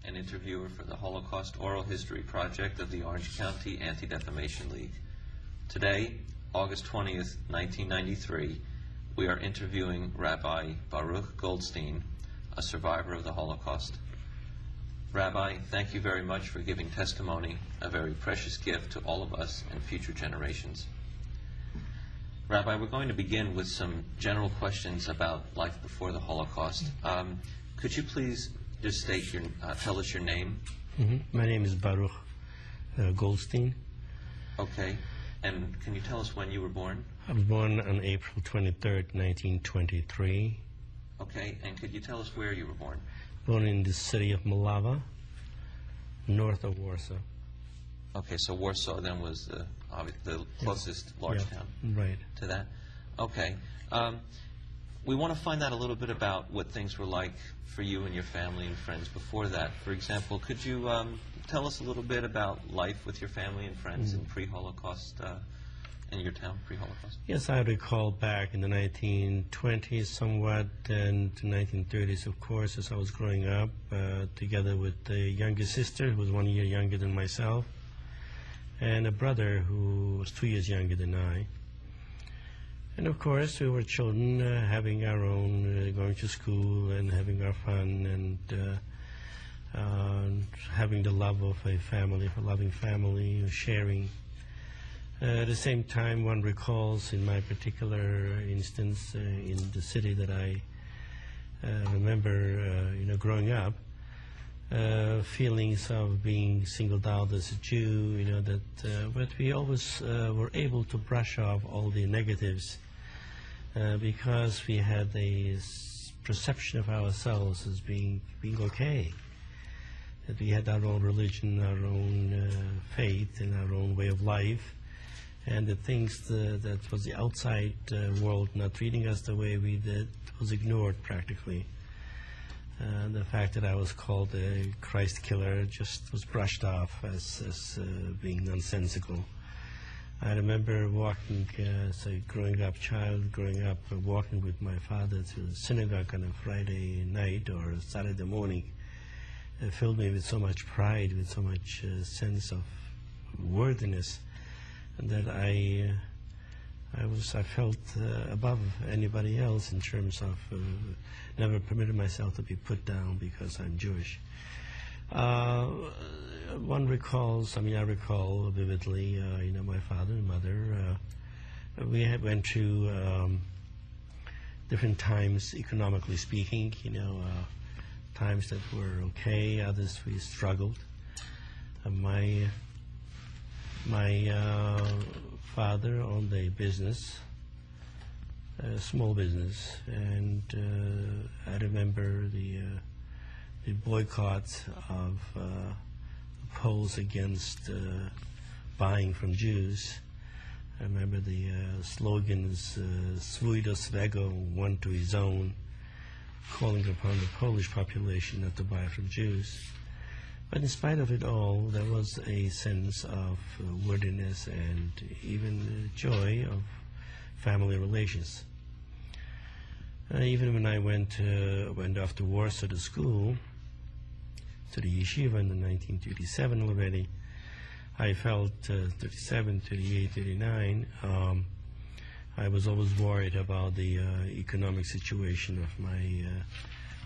an interviewer for the Holocaust Oral History Project of the Orange County Anti-Defamation League. Today, August 20th, 1993, we are interviewing Rabbi Baruch Goldstein, a survivor of the Holocaust. Rabbi, thank you very much for giving testimony, a very precious gift to all of us and future generations. Rabbi, we're going to begin with some general questions about life before the Holocaust. Could you please just tell us your name? My name is Baruch Goldstein. Okay. And can you tell us when you were born? I was born on April 23rd, 1923. Okay. And could you tell us where you were born? Born in the city of Malava, north of Warsaw. Okay, so Warsaw then was the closest large town to that. Okay. We want to find out a little bit about what things were like for you and your family and friends before that. For example, could you tell us a little bit about life with your family and friends in pre-Holocaust, in your town, pre-Holocaust? Yes, I recall back in the 1920s somewhat, and the 1930s, of course, as I was growing up, together with a younger sister who was 1 year younger than myself, and a brother who was 2 years younger than I. And of course, we were children, having our own, going to school and having our fun, and having the love of a family, of a loving family, sharing. At the same time, one recalls, in my particular instance, in the city that I remember, growing up, feelings of being singled out as a Jew, but we always were able to brush off all the negatives because we had a perception of ourselves as being okay, that we had our own religion, our own faith, and our own way of life, and the things that was the outside world not treating us the way we did was ignored practically. The fact that I was called a Christ killer just was brushed off as being nonsensical. I remember walking, as a growing up, walking with my father to the synagogue on a Friday night or Saturday morning. It filled me with so much pride, with so much sense of worthiness, that I felt above anybody else in terms of never permitted myself to be put down because I'm Jewish. One recalls, I recall vividly, my father and mother, we went through different times, economically speaking, times that were okay, others we struggled. My father owned a business, a small business, and I remember the boycott of Poles against buying from Jews. I remember the slogans, "Swój do swego," one to his own, calling upon the Polish population not to buy from Jews. But in spite of it all, there was a sense of worthiness and even joy of family relations. Even when I went off to Warsaw to school, to the yeshiva in 1937 already, I felt 37, 38, 39, I was always worried about the economic situation of my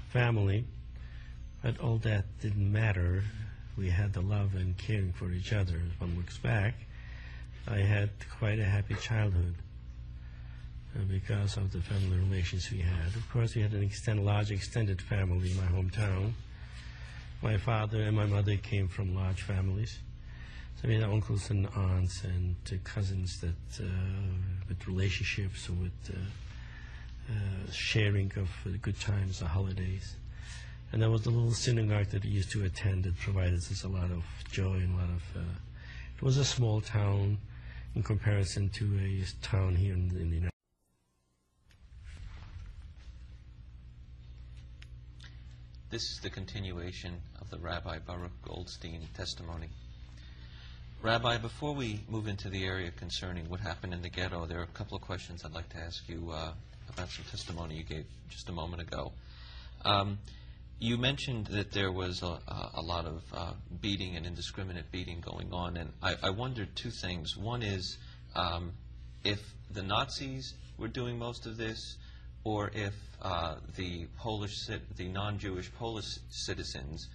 family. But all that didn't matter. We had the love and caring for each other. As one looks back, I had quite a happy childhood because of the family relations we had. Of course, we had an large extended family in my hometown. My father and my mother came from large families. So we had uncles and aunts and cousins that with relationships, with sharing of the good times, the holidays. And there was the little synagogue that we used to attend that provided us a lot of joy and a lot of... it was a small town in comparison to a town here in the United States. This is the continuation of the Rabbi Baruch Goldstein testimony. Rabbi, before we move into the area concerning what happened in the ghetto, there are a couple of questions I'd like to ask you about some testimony you gave just a moment ago. You mentioned that there was a lot of beating and indiscriminate beating going on, and I wondered two things. One is if the Nazis were doing most of this, or if the non-Jewish Polish citizens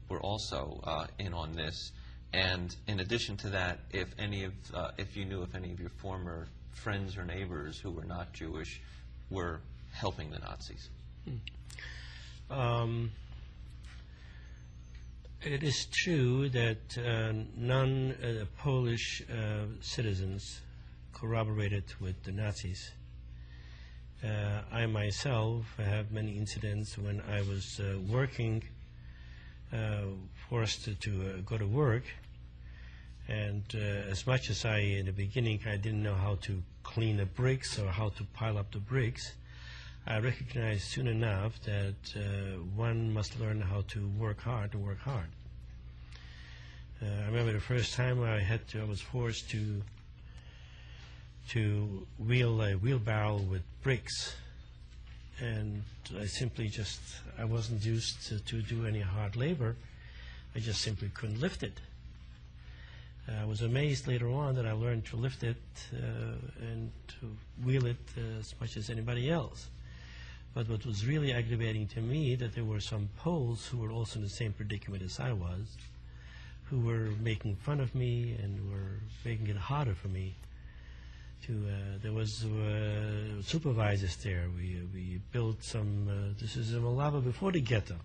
were also in on this, and in addition to that, if you knew if any of your former friends or neighbors who were not Jewish were helping the Nazis. It is true that non-Polish citizens corroborated with the Nazis. I myself have many incidents when I was working, forced to go to work, and as much as in the beginning I didn't know how to clean the bricks or how to pile up the bricks, I recognized soon enough that one must learn how to work hard and work hard. I remember the first time I was forced to wheel a wheelbarrow with bricks, and I wasn't used to do any hard labor. I just simply couldn't lift it. I was amazed later on that I learned to lift it and to wheel it as much as anybody else. But what was really aggravating to me that there were some Poles who were also in the same predicament as I was, who were making fun of me and were making it harder for me. There was supervisors there. We built some. This is in Moldova before the ghetto.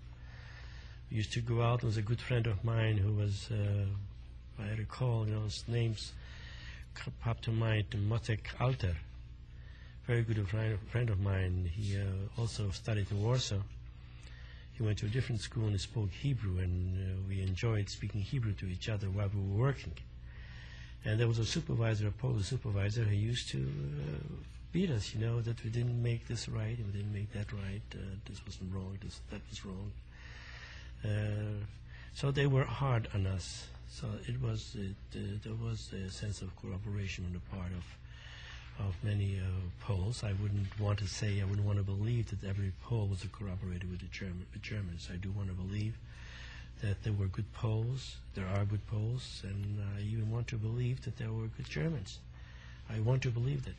We used to go out. There was a good friend of mine who was. I recall, his names popped to mind. Motek Alter. Very good friend of mine. He also studied in Warsaw. He went to a different school and he spoke Hebrew, and we enjoyed speaking Hebrew to each other while we were working. And there was a supervisor, a Polish supervisor, who used to beat us, that we didn't make this right and we didn't make that right. This wasn't wrong, that was wrong. So they were hard on us. So there was a sense of cooperation on the part of many Poles. I wouldn't want to believe that every Pole was corroborated with the Germans. I do want to believe that there were good Poles, there are good Poles, and I even want to believe that there were good Germans. I want to believe that.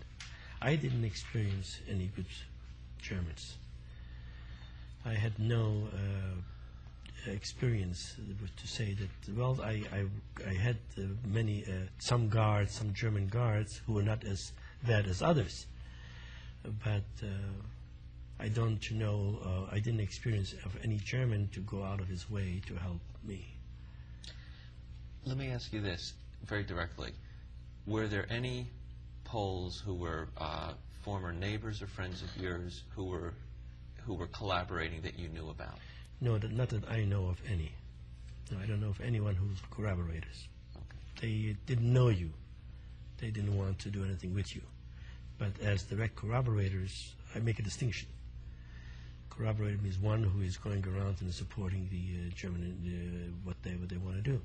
I didn't experience any good Germans. I had no experience to say that, well, I had some German guards who were not as bad as others, but I don't know, I didn't experience of any German to go out of his way to help me. Let me ask you this very directly. Were there any Poles who were former neighbors or friends of yours who were collaborating that you knew about? No, not that I know of any. No, I don't know of anyone who's collaborators. Okay. They didn't know you. They didn't want to do anything with you. But as direct corroborators, I make a distinction. Corroborator means one who is going around and supporting the German, what they want to do.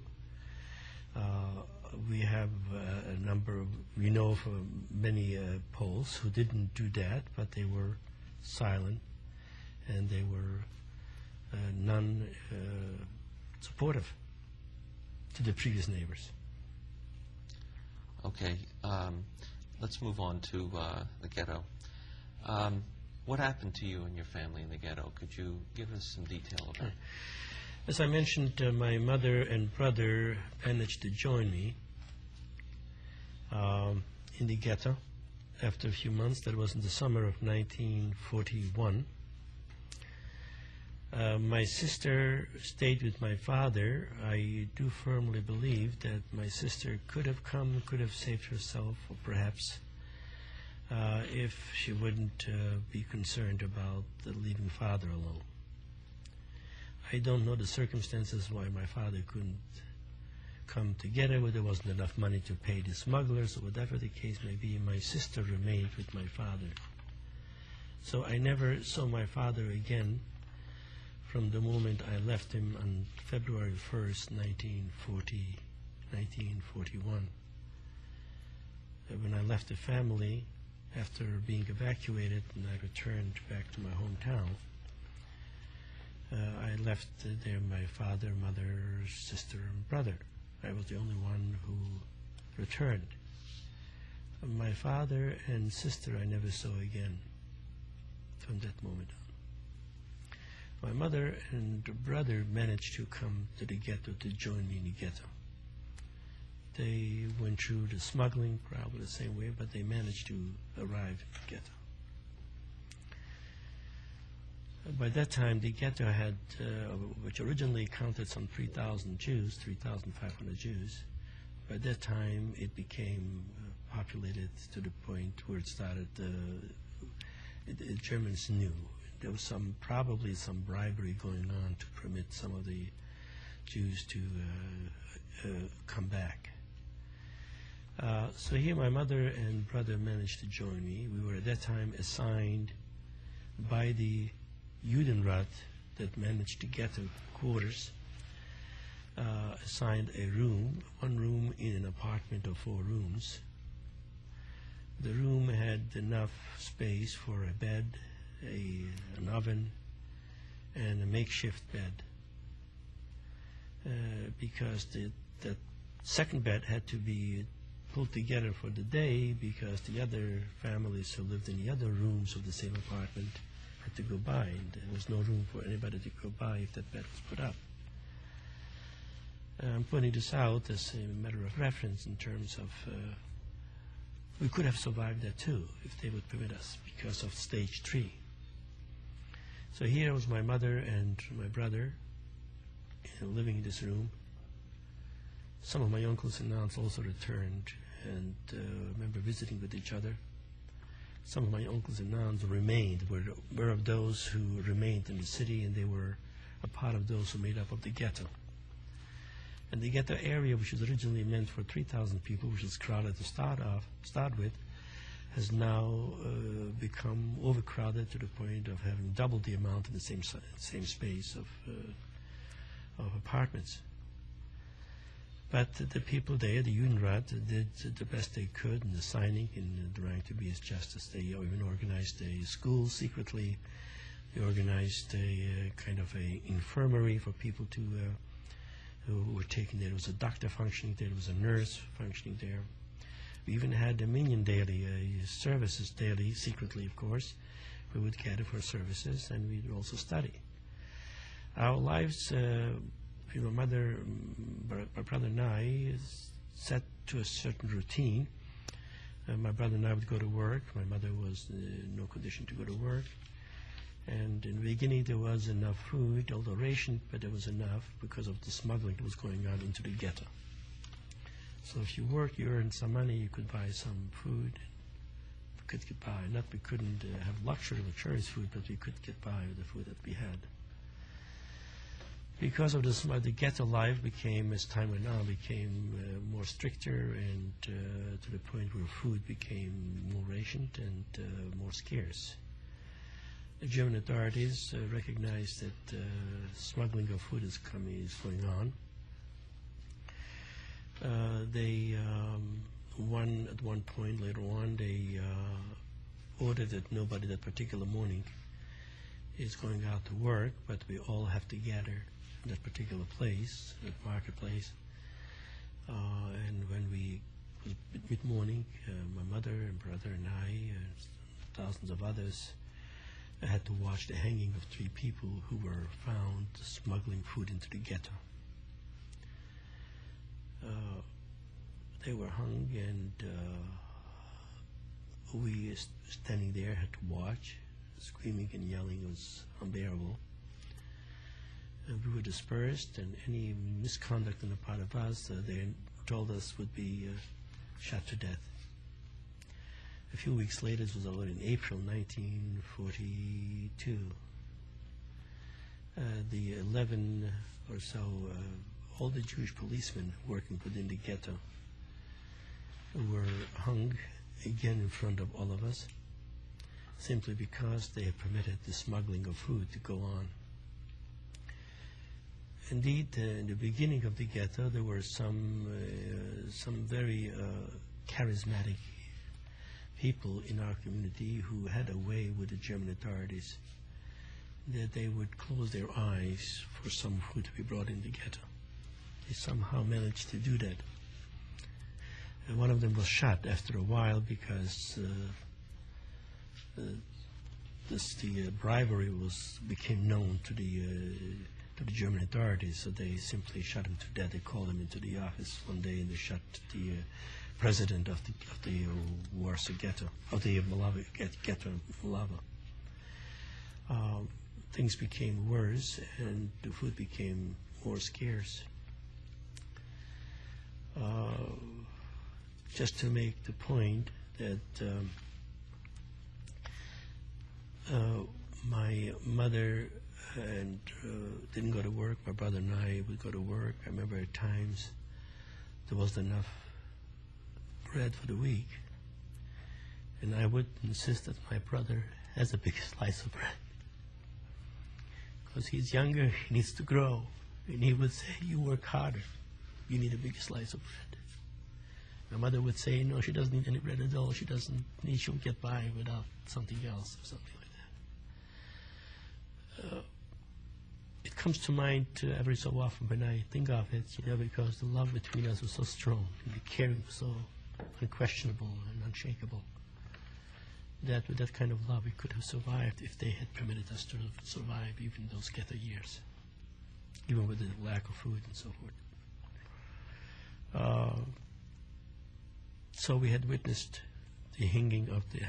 We have a number of, we know of many Poles who didn't do that, but they were silent and they were non-supportive to the previous neighbors. Okay, let's move on to the ghetto. What happened to you and your family in the ghetto? Could you give us some detail about it? As I mentioned, my mother and brother managed to join me in the ghetto after a few months. That was in the summer of 1941. My sister stayed with my father. I do firmly believe that my sister could have saved herself, or perhaps if she wouldn't be concerned about leaving father alone. I don't know the circumstances why my father couldn't come together, whether there wasn't enough money to pay the smugglers, or whatever the case may be. My sister remained with my father. So I never saw my father again from the moment I left him on February 1st, 1941. When I left the family, after being evacuated, and I returned back to my hometown, I left there my father, mother, sister, and brother. I was the only one who returned. My father and sister I never saw again from that moment on. My mother and brother managed to come to the ghetto to join me in the ghetto. They went through the smuggling, probably the same way, but they managed to arrive in the ghetto. By that time, the ghetto had, which originally counted some 3,000 Jews, 3,500 Jews. By that time, it became populated to the point where it started, the Germans knew. There was probably some bribery going on to permit some of the Jews to come back. So here my mother and brother managed to join me. We were at that time assigned by the Judenrat that managed to get to quarters, assigned a room, one room in an apartment of 4 rooms. The room had enough space for a bed, an oven, and a makeshift bed, because the second bed had to be pulled together for the day because the other families who lived in the other rooms of the same apartment had to go by, and there was no room for anybody to go by if that bed was put up. I'm pointing this out as a matter of reference in terms of we could have survived that too if they would permit us because of stage 3. So here was my mother and my brother living in this room. Some of my uncles and aunts also returned and remember visiting with each other. Some of my uncles and aunts remained, were of those who remained in the city, and they were a part of those who made up of the ghetto. And the ghetto area, which was originally meant for 3,000 people, which was crowded to start with, has now become overcrowded to the point of having double the amount in the same space of apartments. But the people there, the Judenrat, did the best they could in assigning and trying to be as just as they even organized a school secretly. They organized a kind of a infirmary for people to who were taken there. There was a doctor functioning there. There was a nurse functioning there. We even had a minyan daily, services daily, secretly, of course. We would gather for services, and we'd also study. Our lives, my mother, my brother and I, set to a certain routine. My brother and I would go to work. My mother was in no condition to go to work. And in the beginning there was enough food, although rationed, but there was enough because of the smuggling that was going on into the ghetto. So if you worked, you earned some money, you could buy some food. We could get by. We couldn't have luxurious food, but we could get by with the food that we had. Because of this, the ghetto life became, as time went on, more stricter, and to the point where food became more rationed and more scarce. The German authorities recognized that smuggling of food is going on. At one point later on, they ordered that nobody that particular morning is going out to work, but we all have to gather in that particular place, that marketplace. And when it was mid-morning, my mother and brother and I, thousands of others, I had to watch the hanging of 3 people who were found smuggling food into the ghetto. They were hung, and we standing there had to watch. Screaming and yelling was unbearable. And we were dispersed, and any misconduct on the part of us, they told us would be shot to death. A few weeks later, this was already in April 1942, the 11 or so, all the Jewish policemen working within the ghetto were hung again in front of all of us, simply because they had permitted the smuggling of food to go on. Indeed, in the beginning of the ghetto, there were some very charismatic people in our community who had a way with the German authorities. that they would close their eyes for some food to be brought in the ghetto. They somehow managed to do that. And one of them was shot after a while because the bribery became known to the German authorities, so they simply shot him to death. They called him into the office one day and they shot the president of the Warsaw ghetto, of the Malava ghetto in Malava. Things became worse and the food became more scarce. Just to make the point that my mother didn't go to work. My brother and I would go to work. I remember at times there wasn't enough bread for the week, and I would insist that my brother has a big slice of bread because he's younger, he needs to grow, and he would say, "You work harder, you need a bigger slice of bread." My mother would say, "No, she doesn't need any bread at all. She'll get by without something else," or something like that. It comes to mind every so often when I think of it, because the love between us was so strong, and the caring was so unquestionable and unshakable, that with that kind of love we could have survived if they had permitted us to survive even those ghetto years, even with the lack of food and so forth. So we had witnessed the hanging of the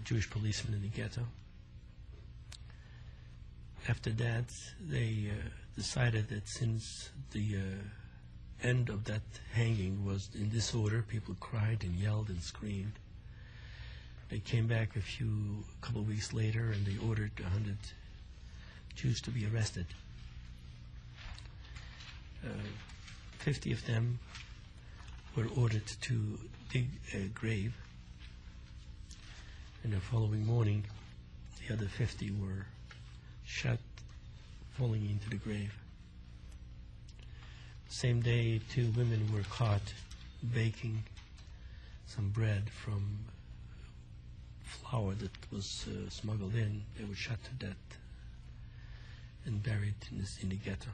Jewish policeman in the ghetto. After that, they decided that since the end of that hanging was in disorder, people cried and yelled and screamed. They came back a couple of weeks later, and they ordered 100 Jews to be arrested. 50 of them were ordered to dig a grave, and the following morning, the other 50 were shot, falling into the grave. Same day, 2 women were caught baking some bread from flour that was smuggled in. They were shot to death and buried in the ghetto.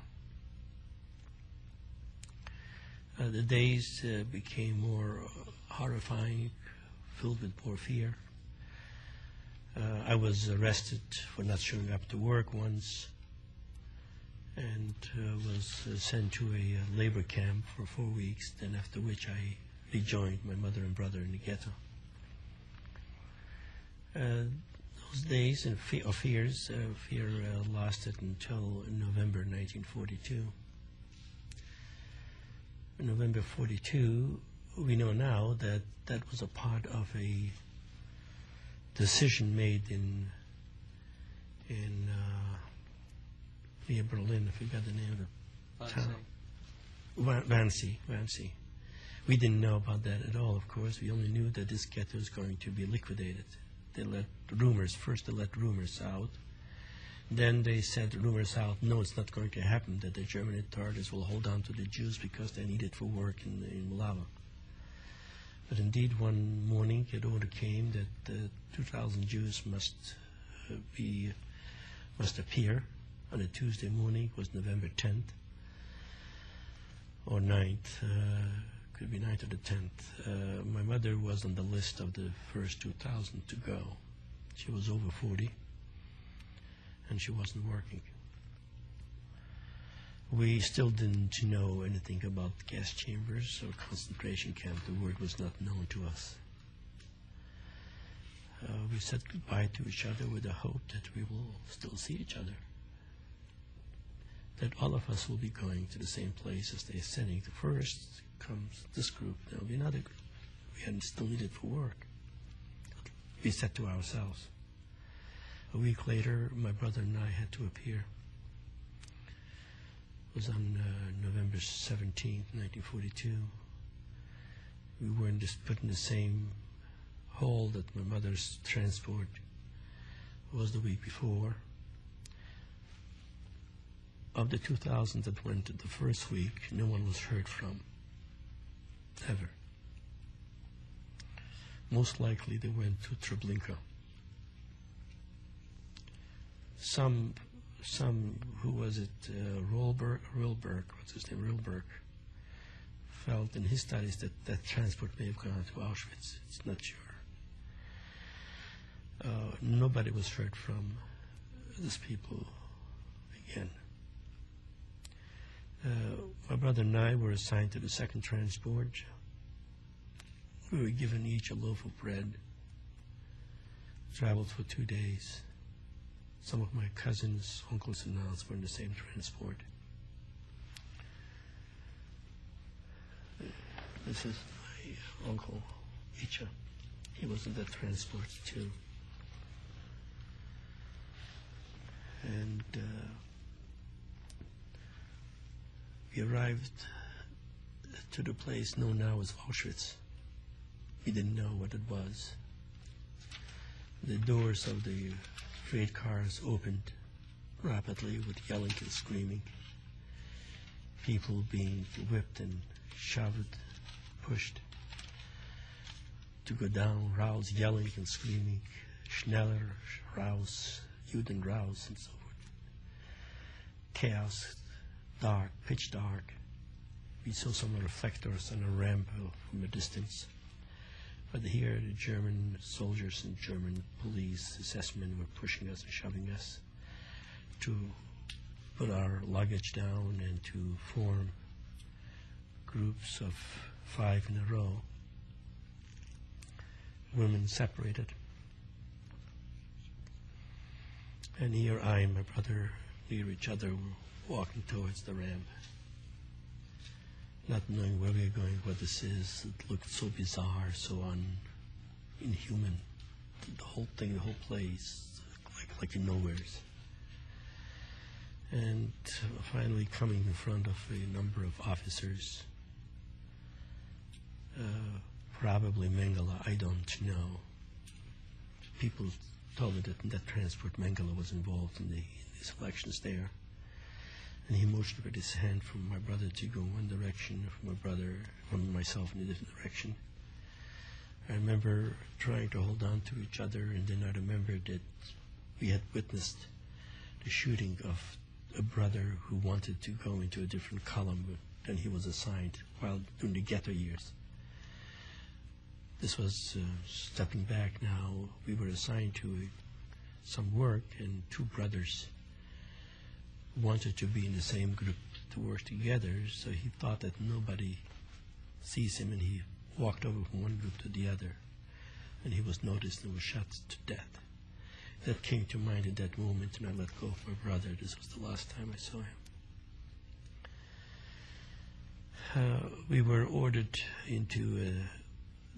The days became more horrifying, filled with more fear. I was arrested for not showing up to work once, and was sent to a labor camp for 4 weeks, then after which I rejoined my mother and brother in the ghetto. Those days of fear lasted until November 1942. In November 42, we know now that that was a part of a decision made in near Berlin. I forgot the name of the town. Wannsee. We didn't know about that at all, of course. We only knew that this ghetto was going to be liquidated. They let rumors out. Then they said rumors out, no, it's not going to happen, that the German authorities will hold on to the Jews because they need it for work in Malava. But indeed, one morning, an order came that 2,000 Jews must appear on a Tuesday morning. It was November 10th or 9th, could be 9th or the 10th. My mother was on the list of the first 2,000 to go. She was over 40, and she wasn't working. We still didn't know anything about gas chambers or concentration camp. The word was not known to us. We said goodbye to each other with the hope that we will still see each other, that all of us will be going to the same place as they're sending. The first comes this group, there will be another group. We hadn't still needed for work. We said to ourselves. A week later, my brother and I had to appear. It was on November 17th, 1942. We were put in the same hall that my mother's transport was the week before. Of the 2,000 that went the first week, no one was heard from, ever. Most likely they went to Treblinka. some, who was it, Rilberg, what's his name, Rilberg, felt in his studies that that transport may have gone to Auschwitz. It's not sure. Nobody was heard from these people again. My brother and I were assigned to the second transport. We were given each a loaf of bread. Traveled for 2 days. Some of my cousins, uncles, and aunts were in the same transport. This is my uncle, Icha. He was in that transport too. And we arrived to the place known now as Auschwitz. We didn't know what it was. The doors of the freight cars opened rapidly with yelling and screaming. People being whipped and shoved, pushed to go down, Raus yelling and screaming, Schneller, Raus, Juden Raus, and so forth. Chaos, dark, pitch dark. We saw some reflectors on a ramp from a distance. But here the German soldiers and German police assessment were pushing us and shoving us to put our luggage down and to form groups of 5 in a row. Women separated. And here I and my brother near each other were walking towards the ramp, not knowing where we are going, what this is. It looked so bizarre, so inhuman. The whole thing, the whole place, like in nowheres. And finally coming in front of a number of officers, probably Mengele, I don't know. People told me that in that transport Mengele was involved in the selections there. And he motioned with his hand from my brother to go in one direction, from myself in a different direction. I remember trying to hold on to each other, and then I remembered that we had witnessed the shooting of a brother who wanted to go into a different column than he was assigned while during the ghetto years. This was stepping back now. We were assigned to some work, and 2 brothers wanted to be in the same group to work together, so he thought that nobody sees him, and he walked over from one group to the other, and he was noticed and was shot to death. That came to mind at that moment, and I let go of my brother. This was the last time I saw him. We were ordered into,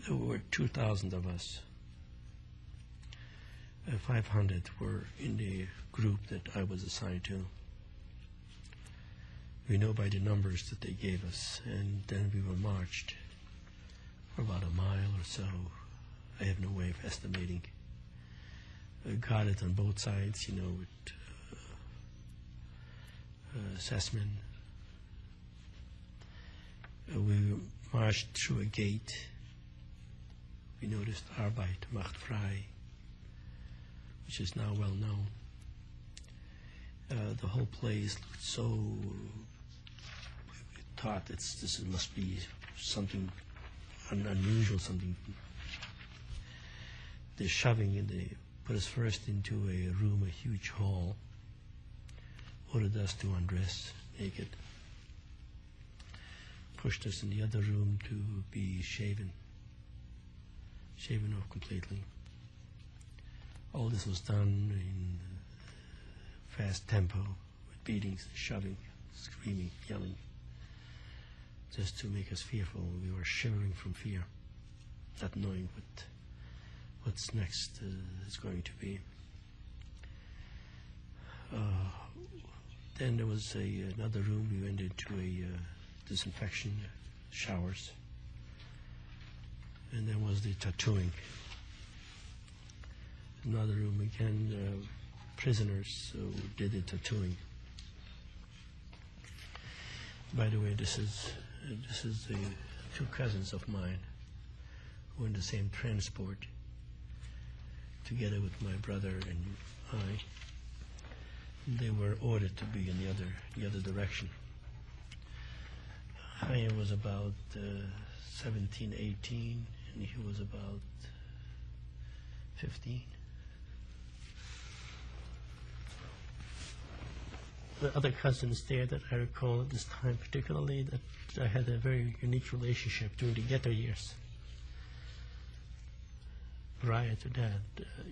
there were 2,000 of us. 500 were in the group that I was assigned to. We know by the numbers that they gave us, and then we were marched for about a mile or so. I have no way of estimating. Guarded on both sides, with assessment. We marched through a gate. We noticed Arbeit macht frei, which is now well known. The whole place looked so, we thought this must be something unusual, something. The shoving put us first into a room, a huge hall, ordered us to undress naked, pushed us in the other room to be shaven off completely. All this was done in fast tempo, with beatings, shoving, screaming, yelling, just to make us fearful. We were shivering from fear, not knowing what's next is going to be. Then there was another room. We went into a disinfection showers, and then was the tattooing. Another room again, prisoners who did the tattooing. By the way, this is the 2 cousins of mine who were in the same transport, together with my brother and I. they were ordered to be in the other direction. Chaim was about 17, 18, and he was about 15. The other cousins there that I recall at this time particularly, that I had a very unique relationship during the ghetto years. Prior to that,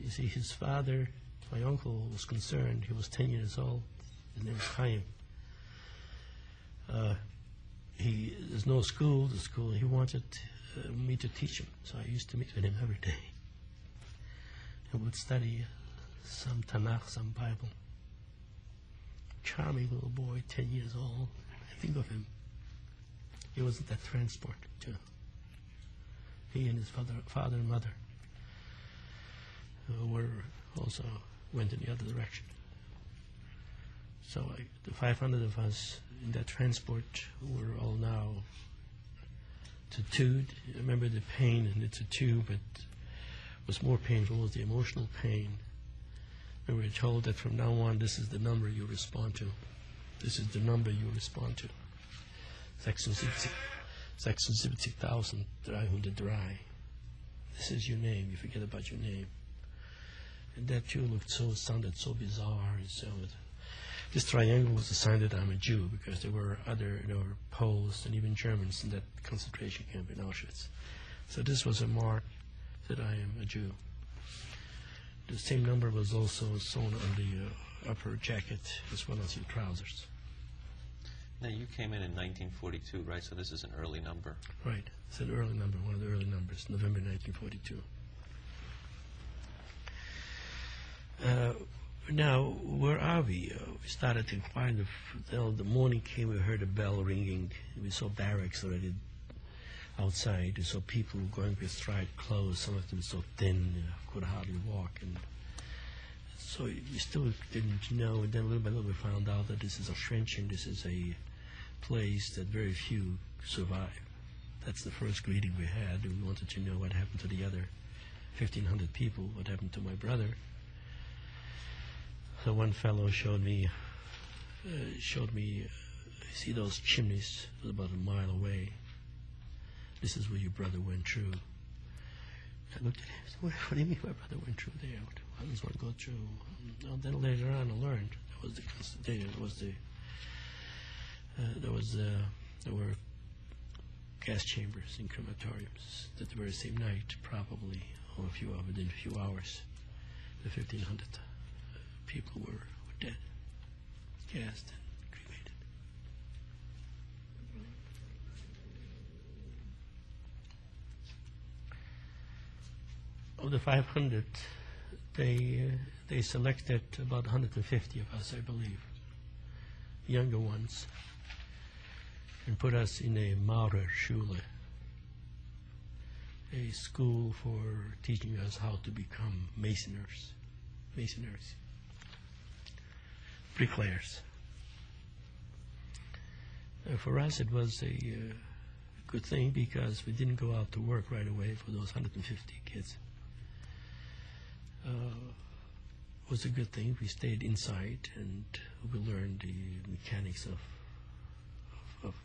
you see, his father, my uncle, was concerned. He was 10 years old. His name was Chaim. There's no school. The school, he wanted me to teach him, so I used to meet with him every day. I would study some Tanakh, some Bible. Charming little boy, 10 years old. I think of him. He wasn't that transport, too. He and his father and mother also went in the other direction. So the 500 of us in that transport were all now tattooed. I remember the pain in the tattoo, but was more painful was the emotional pain. And we were told that from now on, this is the number you respond to. This is the number you respond to. 76,303. This is your name. You forget about your name. And that too sounded so bizarre. So this triangle was a sign that I'm a Jew, because there were Poles and even Germans in that concentration camp in Auschwitz. So this was a mark that I am a Jew. The same number was also sewn on the upper jacket as well as your trousers. Now, you came in 1942, right? So this is an early number. Right. It's an early number, one of the early numbers, November 1942. Now, where are we? We started to find the morning came, we heard a bell ringing. We saw barracks already outside. We saw people going with striped clothes, some of them so thin, could hardly walk. And so we still didn't know. And then little by little we found out that this is a trenching, this is a place that very few survive. That's the first greeting we had. We wanted to know what happened to the other 1,500 people, what happened to my brother. So one fellow showed me, see those chimneys about a mile away. This is where your brother went through. I looked at him and said, what do you mean my brother went through there? How does one go through? And then later on I learned there were gas chambers in crematoriums that the very same night, probably, or within a few hours, the 1,500 people were dead, gassed and cremated. Of the 500, they selected about 150 of us, I believe, younger ones, and put us in a Maurerschule, a school for teaching us how to become masoners, bricklayers. For us, it was a good thing because we didn't go out to work right away for those 150 kids. It was a good thing. We stayed inside and we learned the mechanics of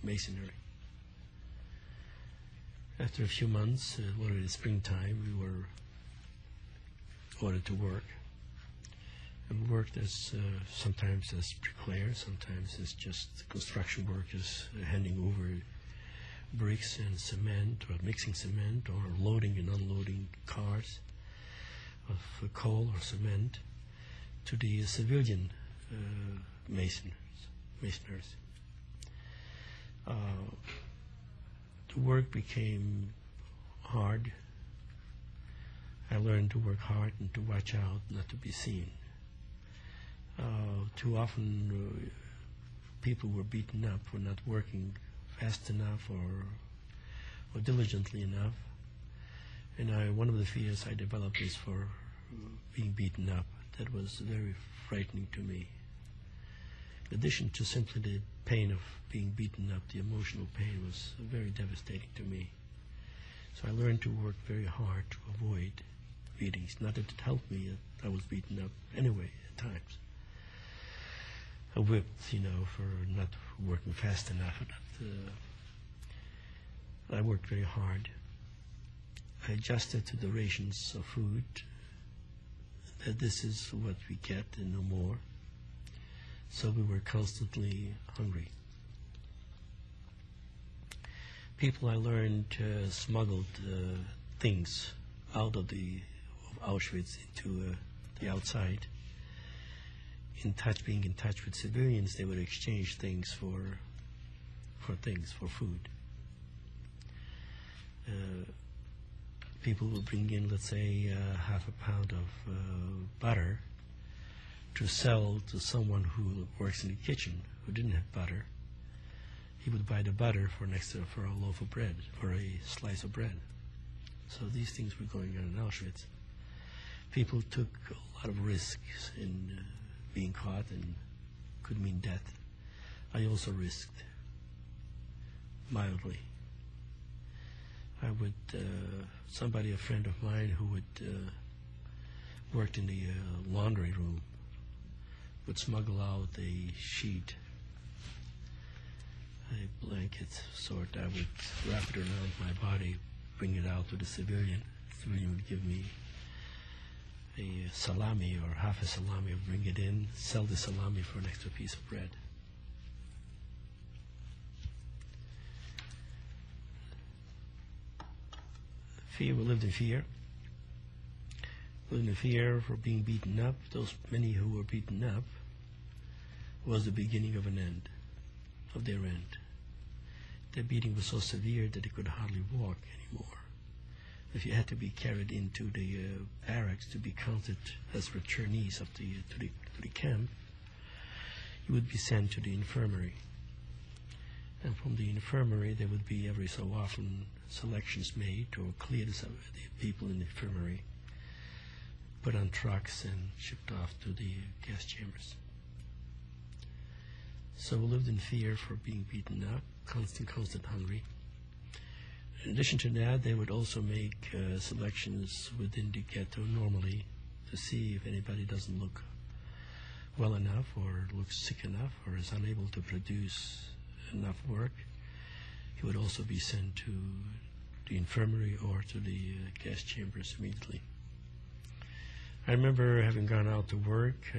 masonry. After a few months, already springtime, we were ordered to work. And we worked as sometimes as bricklayers, sometimes as just construction workers, handing over bricks and cement, or mixing cement, or loading and unloading cars of coal or cement to the civilian masoners. The work became hard. I learned to work hard and to watch out, not to be seen. Too often people were beaten up for not working fast enough or diligently enough. And one of the fears I developed is for being beaten up. That was very frightening to me. In addition to simply the pain of being beaten up, the emotional pain was very devastating to me. So I learned to work very hard to avoid beatings. Not that it helped me, that I was beaten up anyway at times. whipped, for not working fast enough. I worked very hard. I adjusted to the rations of food, that this is what we get and no more. So we were constantly hungry. People I learned smuggled things out of Auschwitz into the outside. Being in touch with civilians, they would exchange things for food. People would bring in, let's say, half a pound of butter to sell to someone who works in the kitchen who didn't have butter. He would buy the butter for a loaf of bread, for a slice of bread. So these things were going on in Auschwitz. People took a lot of risks in being caught, and could mean death. I also risked mildly. A friend of mine who worked in the laundry room, would smuggle out a sheet, a blanket sort. I would wrap it around my body, bring it out to the civilian. The civilian would give me a salami or half a salami, bring it in, sell the salami for an extra piece of bread. We lived in fear. We lived in fear for being beaten up. Those many who were beaten up was the beginning of an end, of their end. Their beating was so severe that they could hardly walk anymore. If you had to be carried into the barracks to be counted as returnees to the camp, you would be sent to the infirmary. And from the infirmary, there would be every so often selections made to clear the people in the infirmary, put on trucks and shipped off to the gas chambers. So we lived in fear for being beaten up, constant hungry. In addition to that, they would also make selections within the ghetto normally to see if anybody doesn't look well enough or looks sick enough or is unable to produce enough work. He would also be sent to the infirmary or to the gas chambers immediately. I remember having gone out to work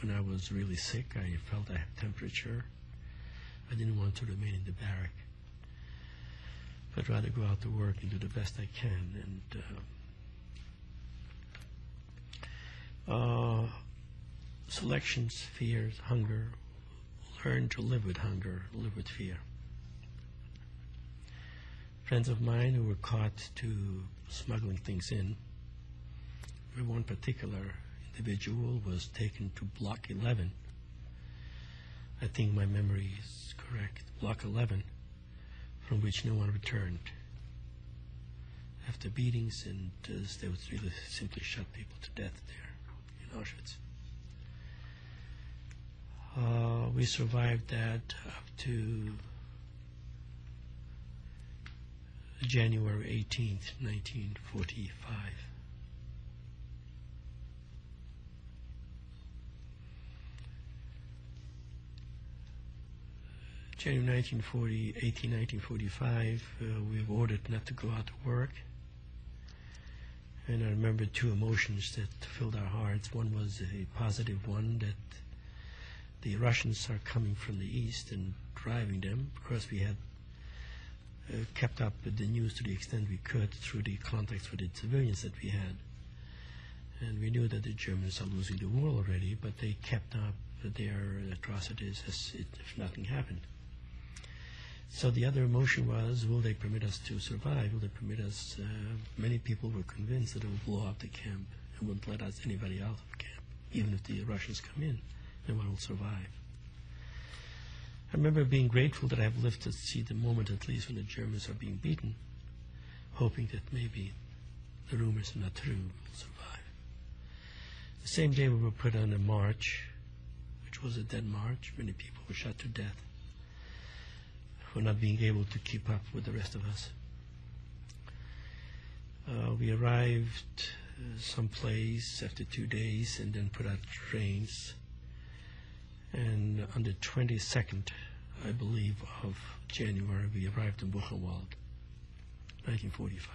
when I was really sick. I felt I had temperature. I didn't want to remain in the barrack, but rather go out to work and do the best I can. And selections, fears, hunger, learn to live with hunger, live with fear. Friends of mine who were caught smuggling things in, one particular individual was taken to Block 11. I think my memory is correct. Block 11, from which no one returned. After beatings, and they would really simply shot people to death there in Auschwitz. We survived that up to January 18th, 1945. January 1945, we were ordered not to go out to work. And I remember two emotions that filled our hearts. One was a positive one, that the Russians are coming from the east and driving them, because we had kept up with the news to the extent we could through the contacts with the civilians that we had. And we knew that the Germans are losing the war already, but they kept up their atrocities as if nothing happened. So the other emotion was, will they permit us to survive? Will they permit us? Many people were convinced that it would blow up the camp and wouldn't let us anybody out of the camp. Even if the Russians come in, no one will survive. I remember being grateful that I have lived to see the moment, at least, when the Germans are being beaten, hoping that maybe the rumors are not true, we'll survive. The same day we were put on a march, which was a dead march. Many people were shot to death for not being able to keep up with the rest of us. We arrived someplace after 2 days and then put out trains And on the 22nd, I believe, of January, we arrived in Buchenwald, 1945.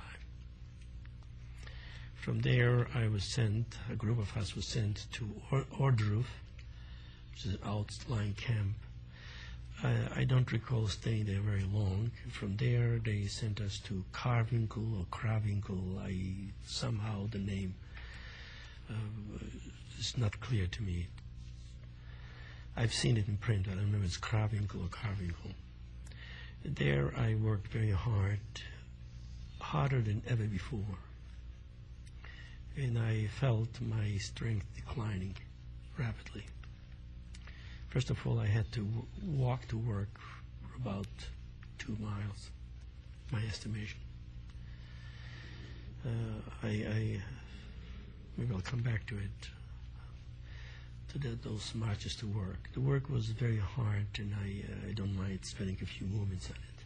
From there, a group of us was sent to Ordruf, which is an outlying camp. I don't recall staying there very long. From there, they sent us to Karwinkel or Krawinkel. Somehow the name is not clear to me. I've seen it in print. I don't remember if it's Krawinkel or Karwinkel. There, I worked very hard, harder than ever before. And I felt my strength declining rapidly. First of all, I had to walk to work for about 2 miles, my estimation. Maybe I'll come back to it, those marches to work. The work was very hard, and I don't mind spending a few moments on it.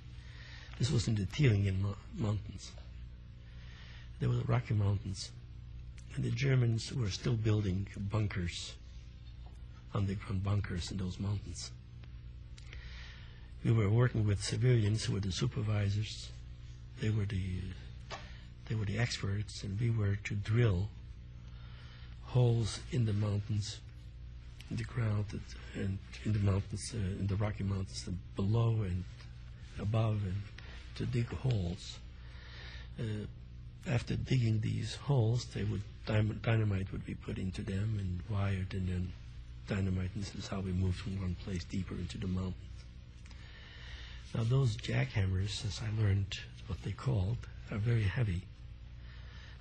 This was in the Thüringen Mountains. There were Rocky Mountains, and the Germans were still building bunkers, underground bunkers in those mountains. We were working with civilians who were the supervisors. They were the experts, and we were to drill holes in the mountains, in the ground, and in the mountains, in the Rocky Mountains, below and above, and to dig holes. After digging these holes, dynamite would be put into them and wired, and then dynamite, and this is how we moved from one place deeper into the mountains. Now those jackhammers, as I learned what they called, are very heavy.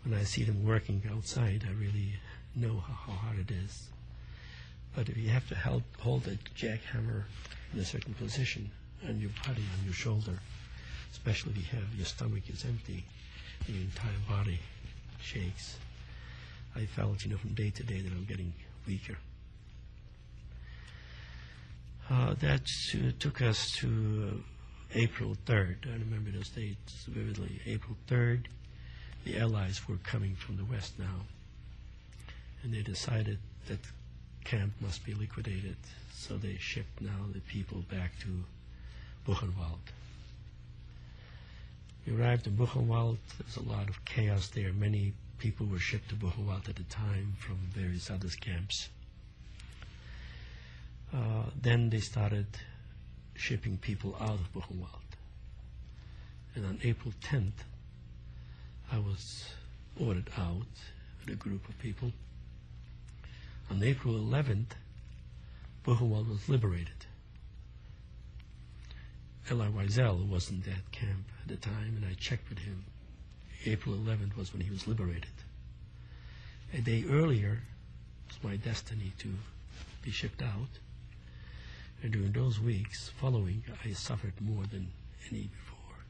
When I see them working outside, I really know how hard it is. But if you have to hold a jackhammer in a certain position on your body, on your shoulder, especially if your stomach is empty, your entire body shakes. I felt, from day to day that I'm getting weaker. That took us to April 3rd. I remember those dates vividly. April 3rd, the Allies were coming from the west now, and they decided that camp must be liquidated, so they shipped now the people back to Buchenwald. We arrived in Buchenwald. There was a lot of chaos there. Many people were shipped to Buchenwald at the time from various other camps. Then they started shipping people out of Buchenwald. And on April 10th, I was ordered out with a group of people. On April 11th, Buchenwald was liberated. Elie Wiesel was in that camp at the time, and I checked with him. April 11th was when he was liberated. A day earlier, it was my destiny to be shipped out. And during those weeks following, I suffered more than any before.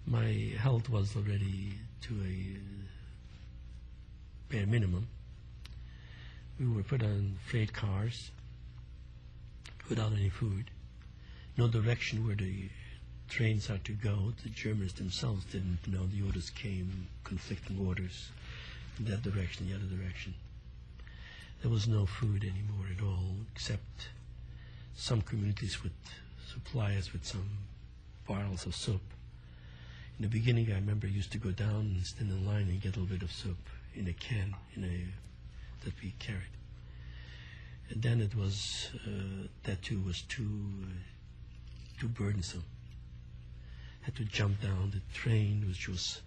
My health was already to a bare minimum. We were put on freight cars without any food, no direction where the trains are to go. The Germans themselves didn't know. The orders came, conflicting orders, in that direction, the other direction. There was no food anymore at all, except some communities would supply us with some barrels of soup. In the beginning, I remember I used to go down and stand in line and get a little bit of soup in a can, that we carried. And then it was, that too was too burdensome. Had to jump down the train, which was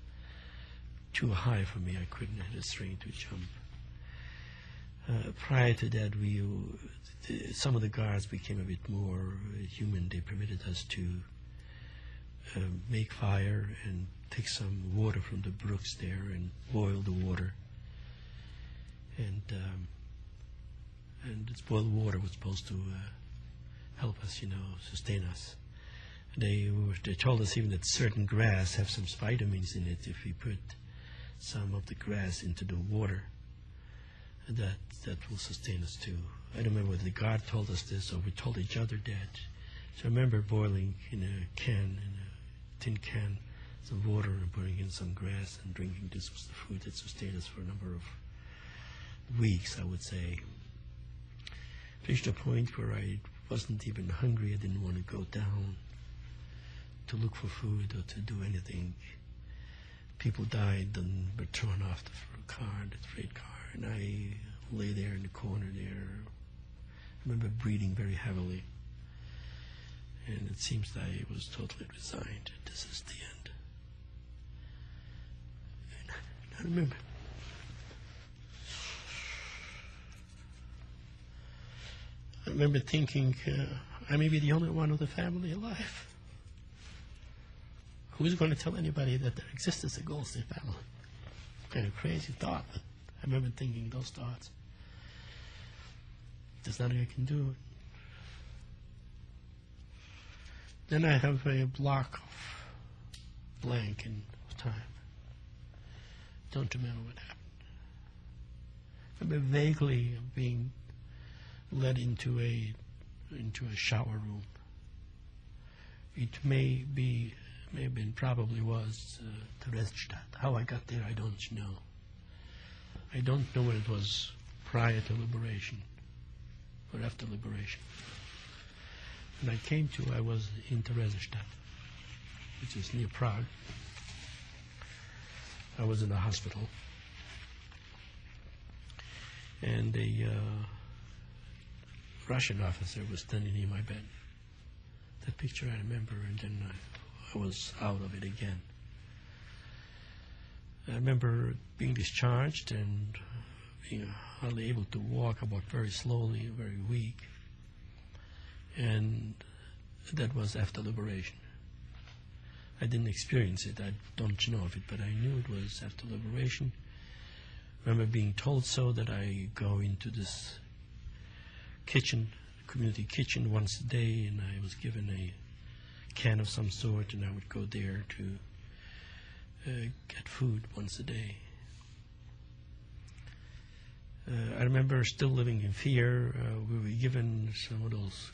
too high for me. I couldn't have the train to jump. Prior to that, some of the guards became a bit more human. They permitted us to make fire and take some water from the brooks there and boil the water. And this boiled water was supposed to help us, sustain us. They told us even that certain grass have some vitamins in it. If we put some of the grass into the water, that will sustain us too. I don't remember whether the guard told us this or we told each other that. So I remember boiling in a tin can, some water and putting in some grass and drinking. This was the food that sustained us for a number of weeks, I would say. reached a point where I wasn't even hungry. I didn't want to go down to look for food or to do anything. People died and were thrown off the freight car, and I lay there in the corner there. I remember breathing very heavily, and it seems that I was totally resigned. This is the end. And I remember thinking, I may be the only one of the family alive. Who's going to tell anybody that there exists a Goldstein family? Kind of crazy thought, but I remember thinking those thoughts. There's nothing I can do. Then I have a block of blank in time. Don't remember what happened. I remember vaguely being led into a shower room. It probably was Theresienstadt. How I got there, I don't know. I don't know when it was prior to liberation or after liberation. When I was in Theresienstadt, which is near Prague. I was in a hospital, and a Russian officer was standing near my bed. That picture I remember, and then I was out of it again. I remember being discharged and being hardly able to walk, about very slowly, very weak. And that was after liberation. I didn't experience it. I don't know of it, but I knew it was after liberation. I remember being told so, that I go into this kitchen, community kitchen, once a day, and I was given a can of some sort, and I would go there to get food once a day. I remember still living in fear. We were given some of those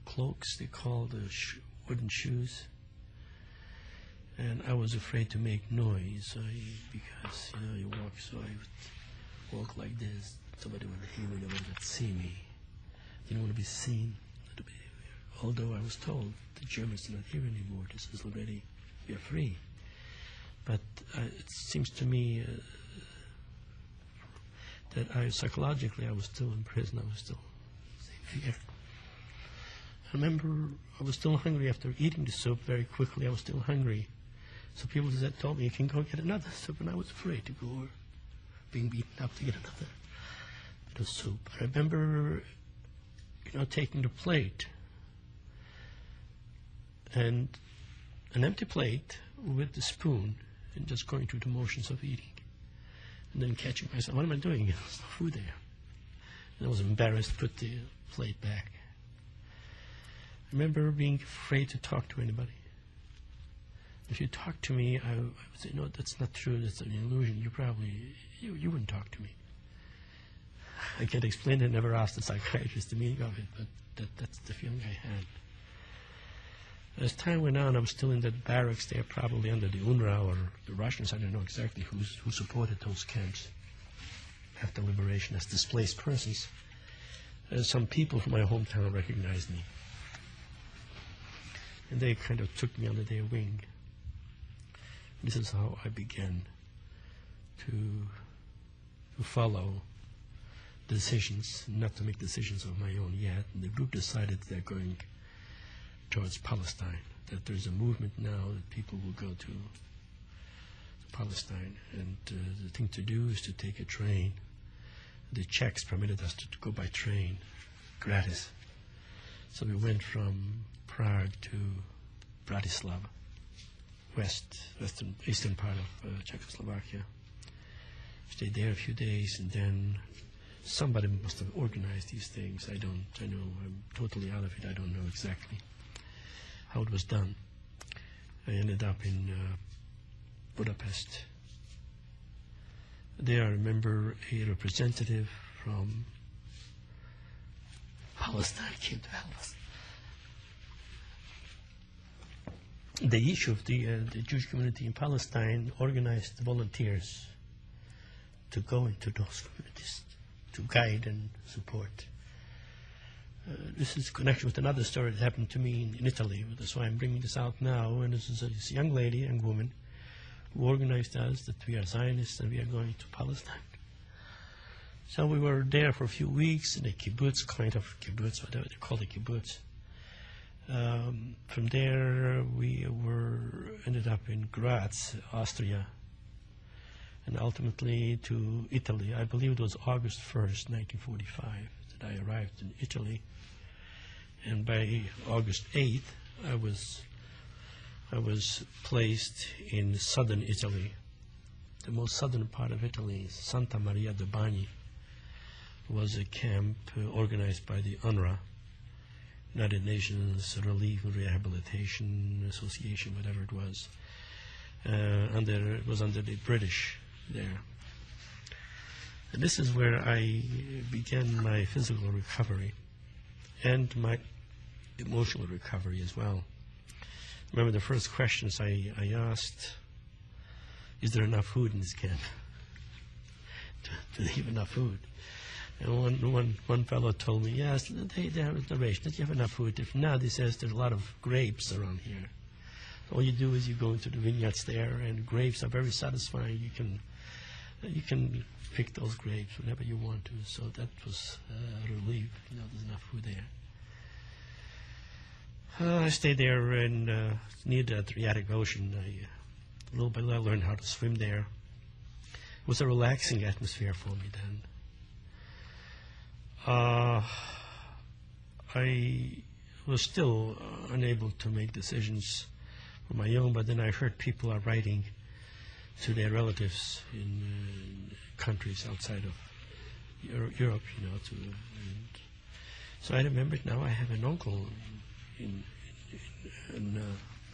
cloaks they call the wooden shoes, and I was afraid to make noise because you walk. So I would walk like this. Somebody would hear me. Nobody would see me. Didn't want to be seen. Although I was told the Germans are not here anymore. This is already, you're free. But it seems to me that psychologically I was still in prison. I was still in fear. I remember I was still hungry after eating the soup very quickly. I was still hungry. So people told me, you can go get another soup, and I was afraid to go, or being beaten up to get another bit of soup. I remember, taking the plate, and an empty plate with the spoon, and just going through the motions of eating, and then catching myself. What am I doing? There's no food there. And I was embarrassed to put the plate back. I remember being afraid to talk to anybody. If you talk to me, I would say, no, that's not true, that's an illusion. You wouldn't talk to me. I can't explain it, never asked the psychiatrist the meaning of it, but that's the feeling I had. As time went on, I was still in that barracks there, probably under the UNRWA or the Russians. I don't know exactly who supported those camps after liberation as displaced persons. Some people from my hometown recognized me, and they kind of took me under their wing. This is how I began to follow decisions, not to make decisions of my own yet. And the group decided they're going towards Palestine, that there's a movement now that people will go to Palestine. And the thing to do is to take a train. The Czechs permitted us to go by train, gratis. So we went from Prague to Bratislava, eastern part of Czechoslovakia. Stayed there a few days, and then somebody must have organized these things. I know, I'm totally out of it. I don't know exactly how it was done. I ended up in Budapest. There I remember a representative from Palestine came to help us. The issue of the Jewish community in Palestine organized volunteers to go into those communities to guide and support. This is connection with another story that happened to me in Italy. That's why I'm bringing this out now. And this is a young lady, young woman, who organized us that we are Zionists and we are going to Palestine. So we were there for a few weeks in a kibbutz, kind of kibbutz, whatever they call the kibbutz. From there, we ended up in Graz, Austria, and ultimately to Italy. I believe it was August 1st, 1945, that I arrived in Italy. And by August 8th, I was placed in southern Italy. The most southern part of Italy, Santa Maria de Bagni, was a camp organized by the UNRWA, United Nations Relief and Rehabilitation Association, whatever it was. It was under the British there. And this is where I began my physical recovery and my emotional recovery as well. Remember the first questions I asked, is there enough food in this camp? Do they have enough food? And one fellow told me, yes, they have the ration. Did you have enough food? If not, he says there's a lot of grapes around here. All you do is you go into the vineyards there, and grapes are very satisfying. You can pick those grapes whenever you want to. So that was a relief. There's enough food there. I stayed there near the Adriatic Ocean. Little by little, I learned how to swim there. It was a relaxing atmosphere for me then. I was still unable to make decisions on my own, but then I heard people are writing to their relatives in countries outside of Europe, so I remembered now I have an uncle in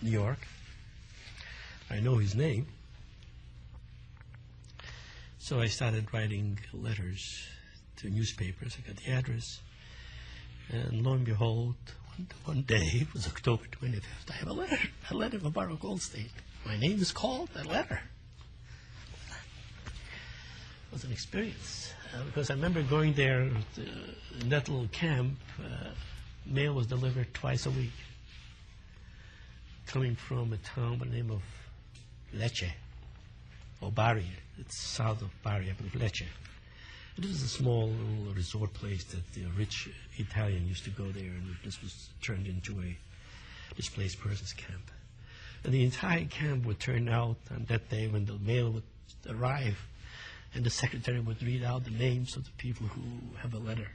New York. I know his name. So I started writing letters to newspapers. I got the address. And lo and behold, one day, it was October 25th, I have a letter from Baruch Goldstein. My name is called, that letter. It was an experience. Because I remember going there in that little camp, mail was delivered twice a week, coming from a town by the name of Lecce, or Bari. It's south of Bari, I believe, Lecce. It was a small little resort place that the rich Italian used to go there, and this was turned into a displaced persons camp. And the entire camp would turn out on that day when the mail would arrive, and the secretary would read out the names of the people who have a letter.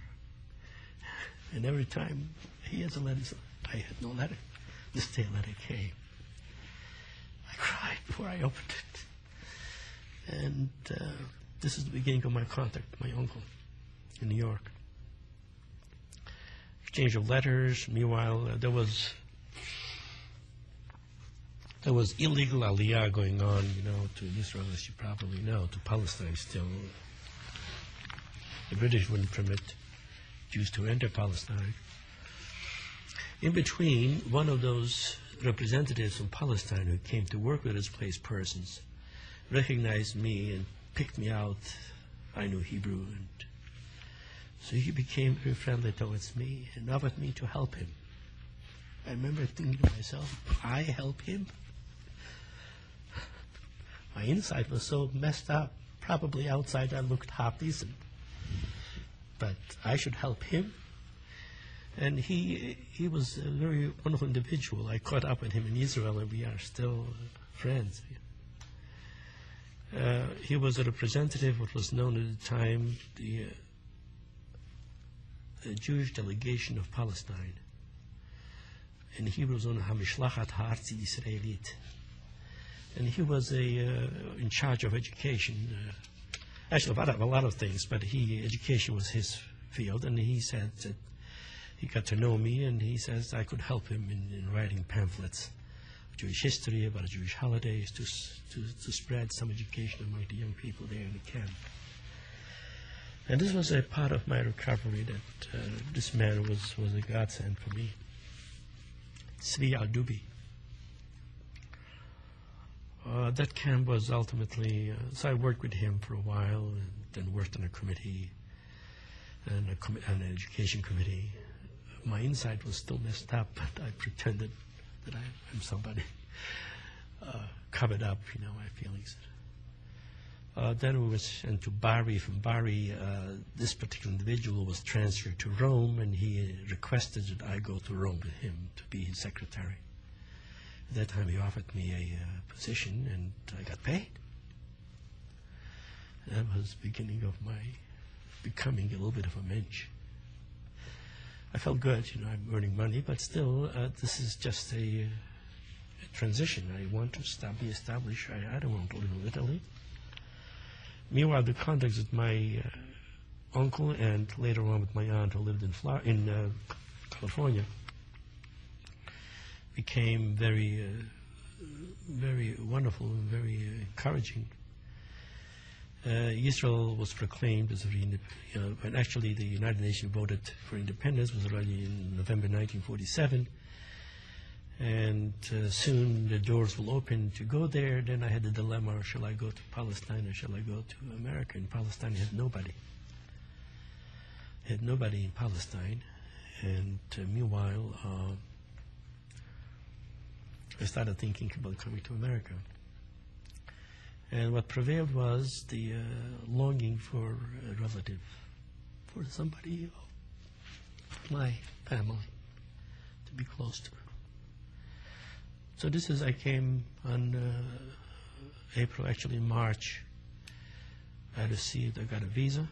And every time he has a letter, I had no letter. This day a letter came. I cried before I opened it. And this is the beginning of my contact with my uncle in New York. Exchange of letters. Meanwhile, there was illegal aliyah going on, to Israel, as you probably know, to Palestine still. The British wouldn't permit Jews to enter Palestine. In between, one of those representatives from Palestine who came to work with displaced persons recognized me and picked me out. I knew Hebrew, and so he became very friendly towards me and offered me to help him. I remember thinking to myself, I help him? My inside was so messed up. Probably outside I looked half decent, but I should help him. And he was a very wonderful individual. I caught up with him in Israel, and we are still friends. He was a representative of what was known at the time the Jewish delegation of Palestine. In Hebrew, it was on Hamishlichat Ha'artzi Yisraelit. And he was in charge of education. Actually, a lot of things, but education was his field. And he said that he got to know me, and he says I could help him in writing pamphlets of Jewish history, about Jewish holidays, to spread some education among the young people there in the camp. And this was a part of my recovery, that this man was a godsend for me. Tzvi Al-Dubi. That camp was ultimately, so I worked with him for a while, and then worked on a committee, and an education committee. my inside was still messed up, but I pretended that I'm somebody. Covered up, my feelings. Then we went into Bari. From Bari, this particular individual was transferred to Rome, and he requested that I go to Rome with him to be his secretary. At that time, he offered me a position, and I got paid. That was the beginning of my becoming a little bit of a mensch. I felt good, I'm earning money, but still, this is just a transition. I want to be established. I don't want to live in Italy. Meanwhile, the contacts with my uncle and later on with my aunt who lived in California became very, very wonderful and very encouraging. Israel was proclaimed as when actually the United Nations voted for independence was already in November 1947. And soon the doors will open to go there. Then I had the dilemma, shall I go to Palestine or shall I go to America? In Palestine, I had nobody. I had nobody in Palestine. And meanwhile, I started thinking about coming to America. And what prevailed was the longing for a relative, for somebody of my family to be close to. So I came on April, actually in March. I got a visa,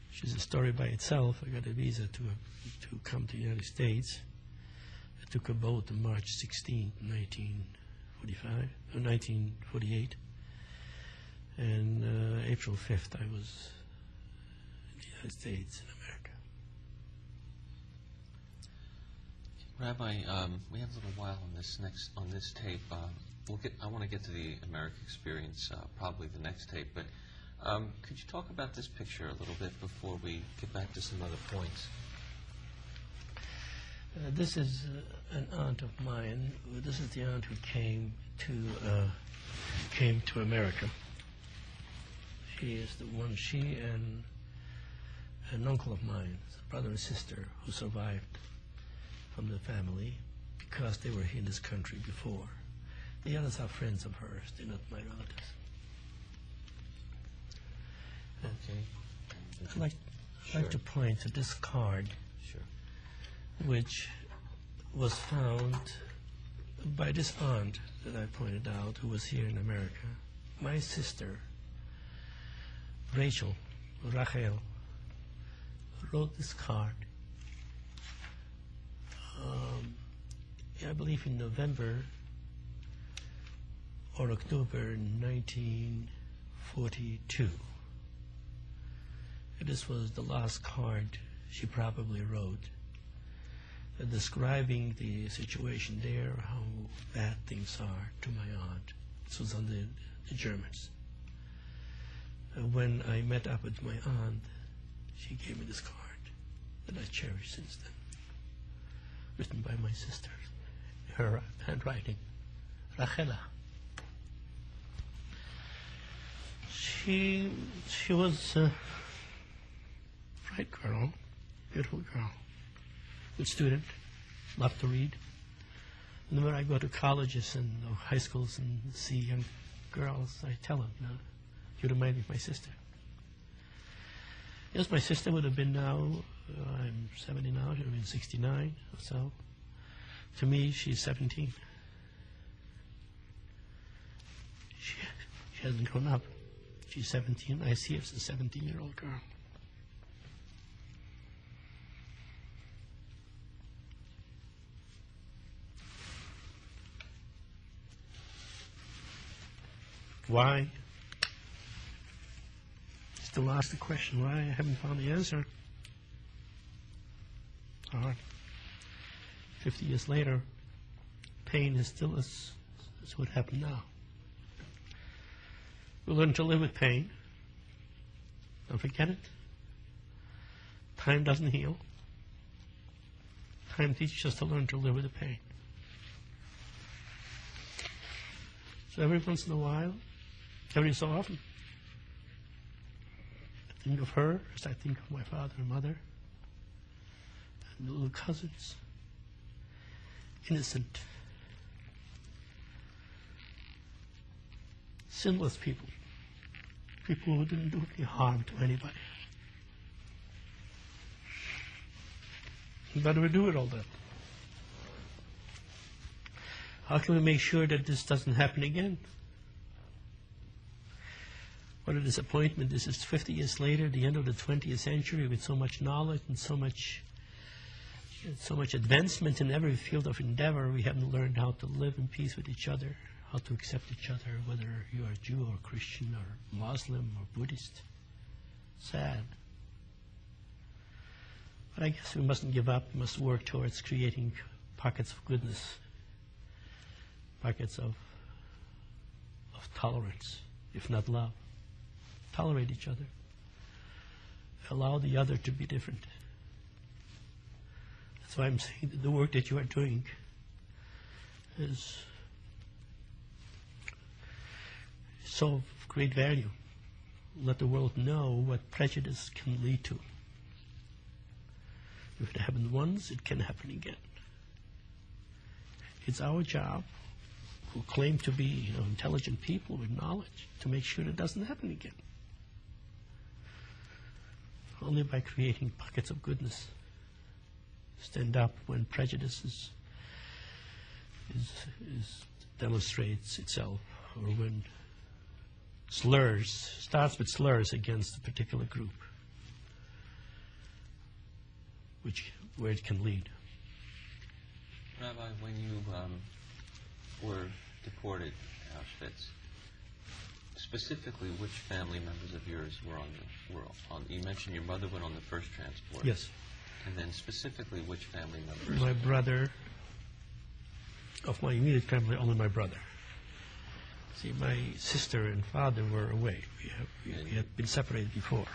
which is a story by itself. I got a visa to come to the United States. I took a boat on March 16, 1948. And April 5th, I was in the United States, in America. Rabbi, we have a little while on this tape. I want to get to the American experience probably the next tape. But could you talk about this picture a little bit before we get back to some other points? This is an aunt of mine. This is the aunt who came to America. She is the one. She and an uncle of mine, a brother and sister, who survived from the family because they were here in this country before. The others are friends of hers. They're not my relatives. Okay. I'd like to point to this card, which was found by this aunt that I pointed out, who was here in America. My sister, Rachel, wrote this card. I believe in November or October 1942. This was the last card she probably wrote, describing the situation there, how bad things are to my aunt. This was on the Germans. When I met up with my aunt, she gave me this card that I cherish since then, written by my sister, her handwriting, Rachela. She was a bright girl, beautiful girl, good student, loved to read. And when I go to colleges and high schools and see young girls, I tell them, you remind me of my sister. Yes, my sister would have been now, I'm 70 now, she would have been 69 or so. To me, she's 17. She hasn't grown up. She's 17. I see her as a 17-year-old girl. Why? Still ask the question why. I haven't found the answer. Hard. 50 years later, pain is still as what happened now. We learn to live with pain. Don't forget it. Time doesn't heal. Time teaches us to learn to live with the pain. So every once in a while, every so often, I think of her as I think of my father and mother. and the little cousins, innocent, sinless people, people who didn't do any harm to anybody. But we do it all that. How can we make sure that this doesn't happen again? What a disappointment. This is 50 years later, the end of the 20th century, with so much knowledge and so much advancement in every field of endeavor. We haven't learned how to live in peace with each other, how to accept each other, whether you are Jew or Christian or Muslim or Buddhist. Sad. But I guess we mustn't give up. We must work towards creating pockets of goodness, pockets of tolerance, if not love. Tolerate each other. Allow the other to be different. That's why I'm saying that the work that you are doing is so of great value. Let the world know what prejudice can lead to. If it happened once, it can happen again. It's our job, who claim to be intelligent people with knowledge, to make sure it doesn't happen again. Only by creating pockets of goodness. Stand up when prejudice demonstrates itself, or when starts with slurs against a particular group, where it can lead. Rabbi, when you were deported to Auschwitz, specifically, which family members of yours were on? You mentioned your mother went on the first transport. Yes. And then specifically, which family members? My brother. Of my immediate family, only my brother. See, my sister and father were away. We had been separated before.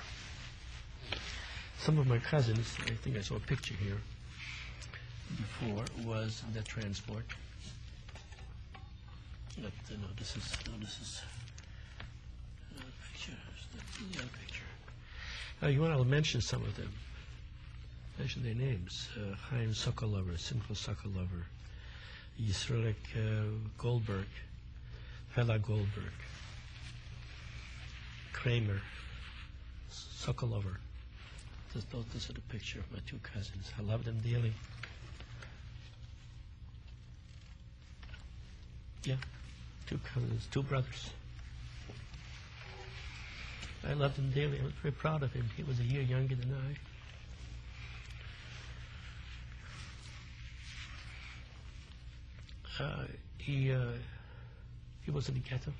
Some of my cousins, I think I saw a picture here before, was in that transport. But, this is another picture. That's the other picture. You want to mention some of them? Mention their names. Chaim Sokolover, Simcha Sokolover, Yisrael Goldberg, Fela Goldberg, Kramer, Sokolover. This is the picture of my two cousins. I love them dearly. Yeah, two cousins, two brothers. I loved him dearly. I was very proud of him. He was a year younger than I. He was in the ghetto.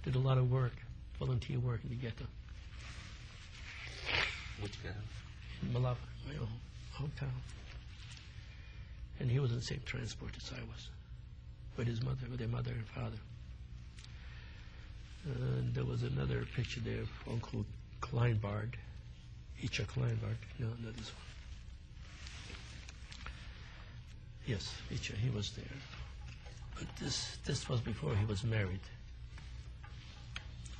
Did a lot of work, volunteer work in the ghetto. Which ghetto? In Malava, my hometown. And he was in the same transport as I was, with his mother, with their mother and father. And there was another picture there of Uncle Kleinbard, Icha Kleinbard. No, not this one. Yes, Icha, he was there. But this was before he was married.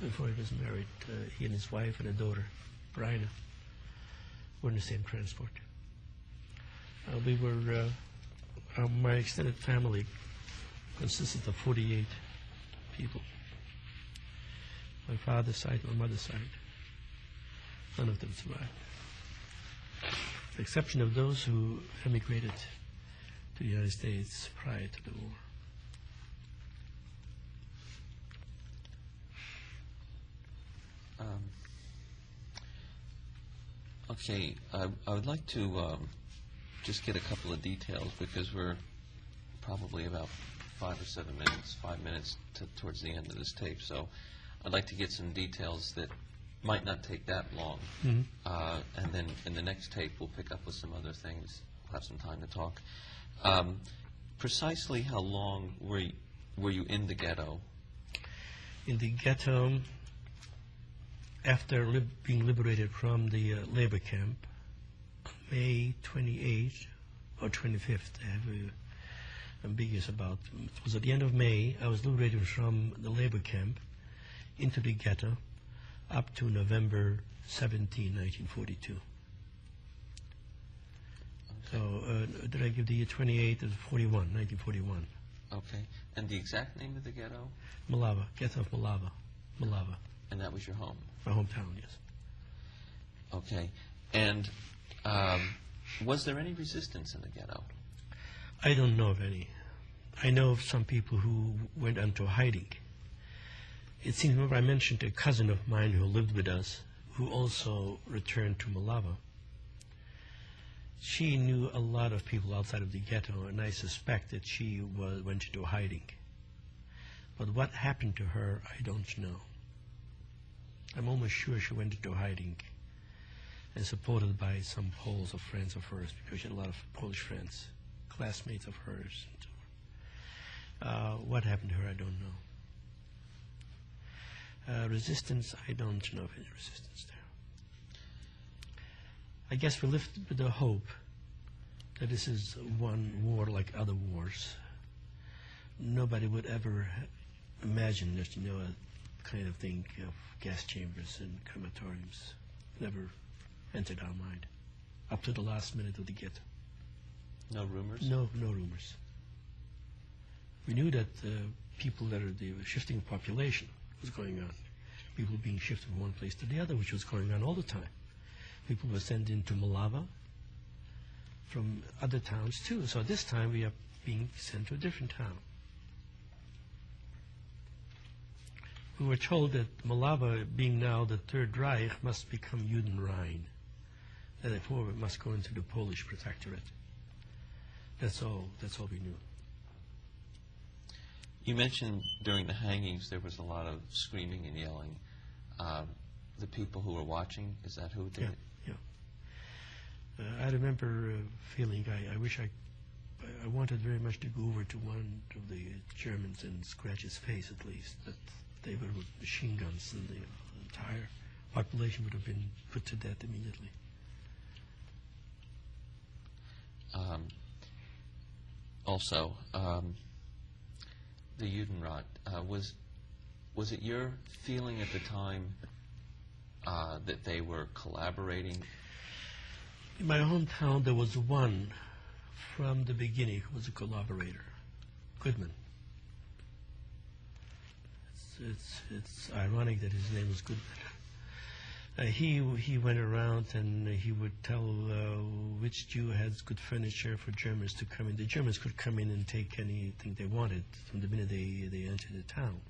Before he was married, he and his wife and a daughter, Bryna, were in the same transport. My extended family consisted of 48 people. My father's side, my mother's side. None of them survived. With the exception of those who emigrated to the United States prior to the war. Okay, I would like to just get a couple of details because we're probably about 5 minutes towards the end of this tape. So I'd like to get some details that might not take that long. Mm-hmm. And then in the next tape, we'll pick up with some other things. We'll have some time to talk. Precisely how long were you in the ghetto? In the ghetto, after being liberated from the labor camp, May 28th or 25th, I have ambiguous about. It was at the end of May. I was liberated from the labor camp into the ghetto up to November 17, 1942. Okay. So did I give the year 28 of 41, 1941? Okay. And the exact name of the ghetto? Malava, ghetto of Malava. Malava, And that was your home? my hometown, yes. Okay. And was there any resistance in the ghetto? I don't know of any. I know of some people who went into hiding. It seems, remember I mentioned a cousin of mine who lived with us, who also returned to Malava. She knew a lot of people outside of the ghetto, and I suspect that she went into hiding. But what happened to her, I don't know. I'm almost sure she went into hiding, and supported by some Poles or friends of hers, because she had a lot of Polish friends, classmates of hers. What happened to her, I don't know. Resistance, I don't know of any resistance there. I guess we lived with the hope that this is one war like other wars. Nobody would ever imagine that, a kind of thing of gas chambers and crematoriums. Never entered our mind. Up to the last minute of the ghetto. No rumors? No rumors. We knew that people that are the shifting population was going on. People being shifted from one place to the other, which was going on all the time. People were sent into Malava from other towns too. So this time we are being sent to a different town. We were told that Malava, being now the Third Reich, must become Judenrein. And therefore it must go into the Polish Protectorate. That's all we knew. You mentioned during the hangings there was a lot of screaming and yelling. The people who were watching, is that who did it? Yeah. I remember feeling I wish I wanted very much to go over to one of the Germans and scratch his face at least, that they were with machine guns and the entire population would have been put to death immediately. Also, the Judenrat, was it your feeling at the time that they were collaborating? In my hometown, there was one from the beginning who was a collaborator, Goodman. It's ironic that his name was Goodman. He went around and he would tell which Jew has good furniture for Germans to come in. The Germans could come in and take anything they wanted from the minute they entered the town.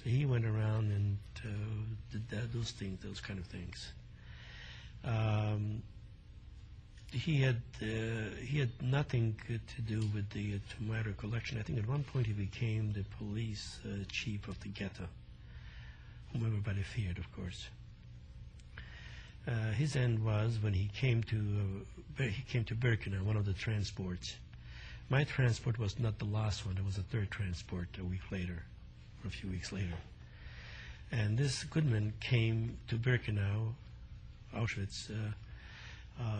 So he went around and did those kind of things. He had nothing to do with the tomato collection. I think at one point he became the police chief of the ghetto, whom everybody feared, of course. His end was when he came to Birkenau, one of the transports. My transport was not the last one; it was the third transport a week later, or a few weeks later. And this Goodman came to Birkenau, Auschwitz,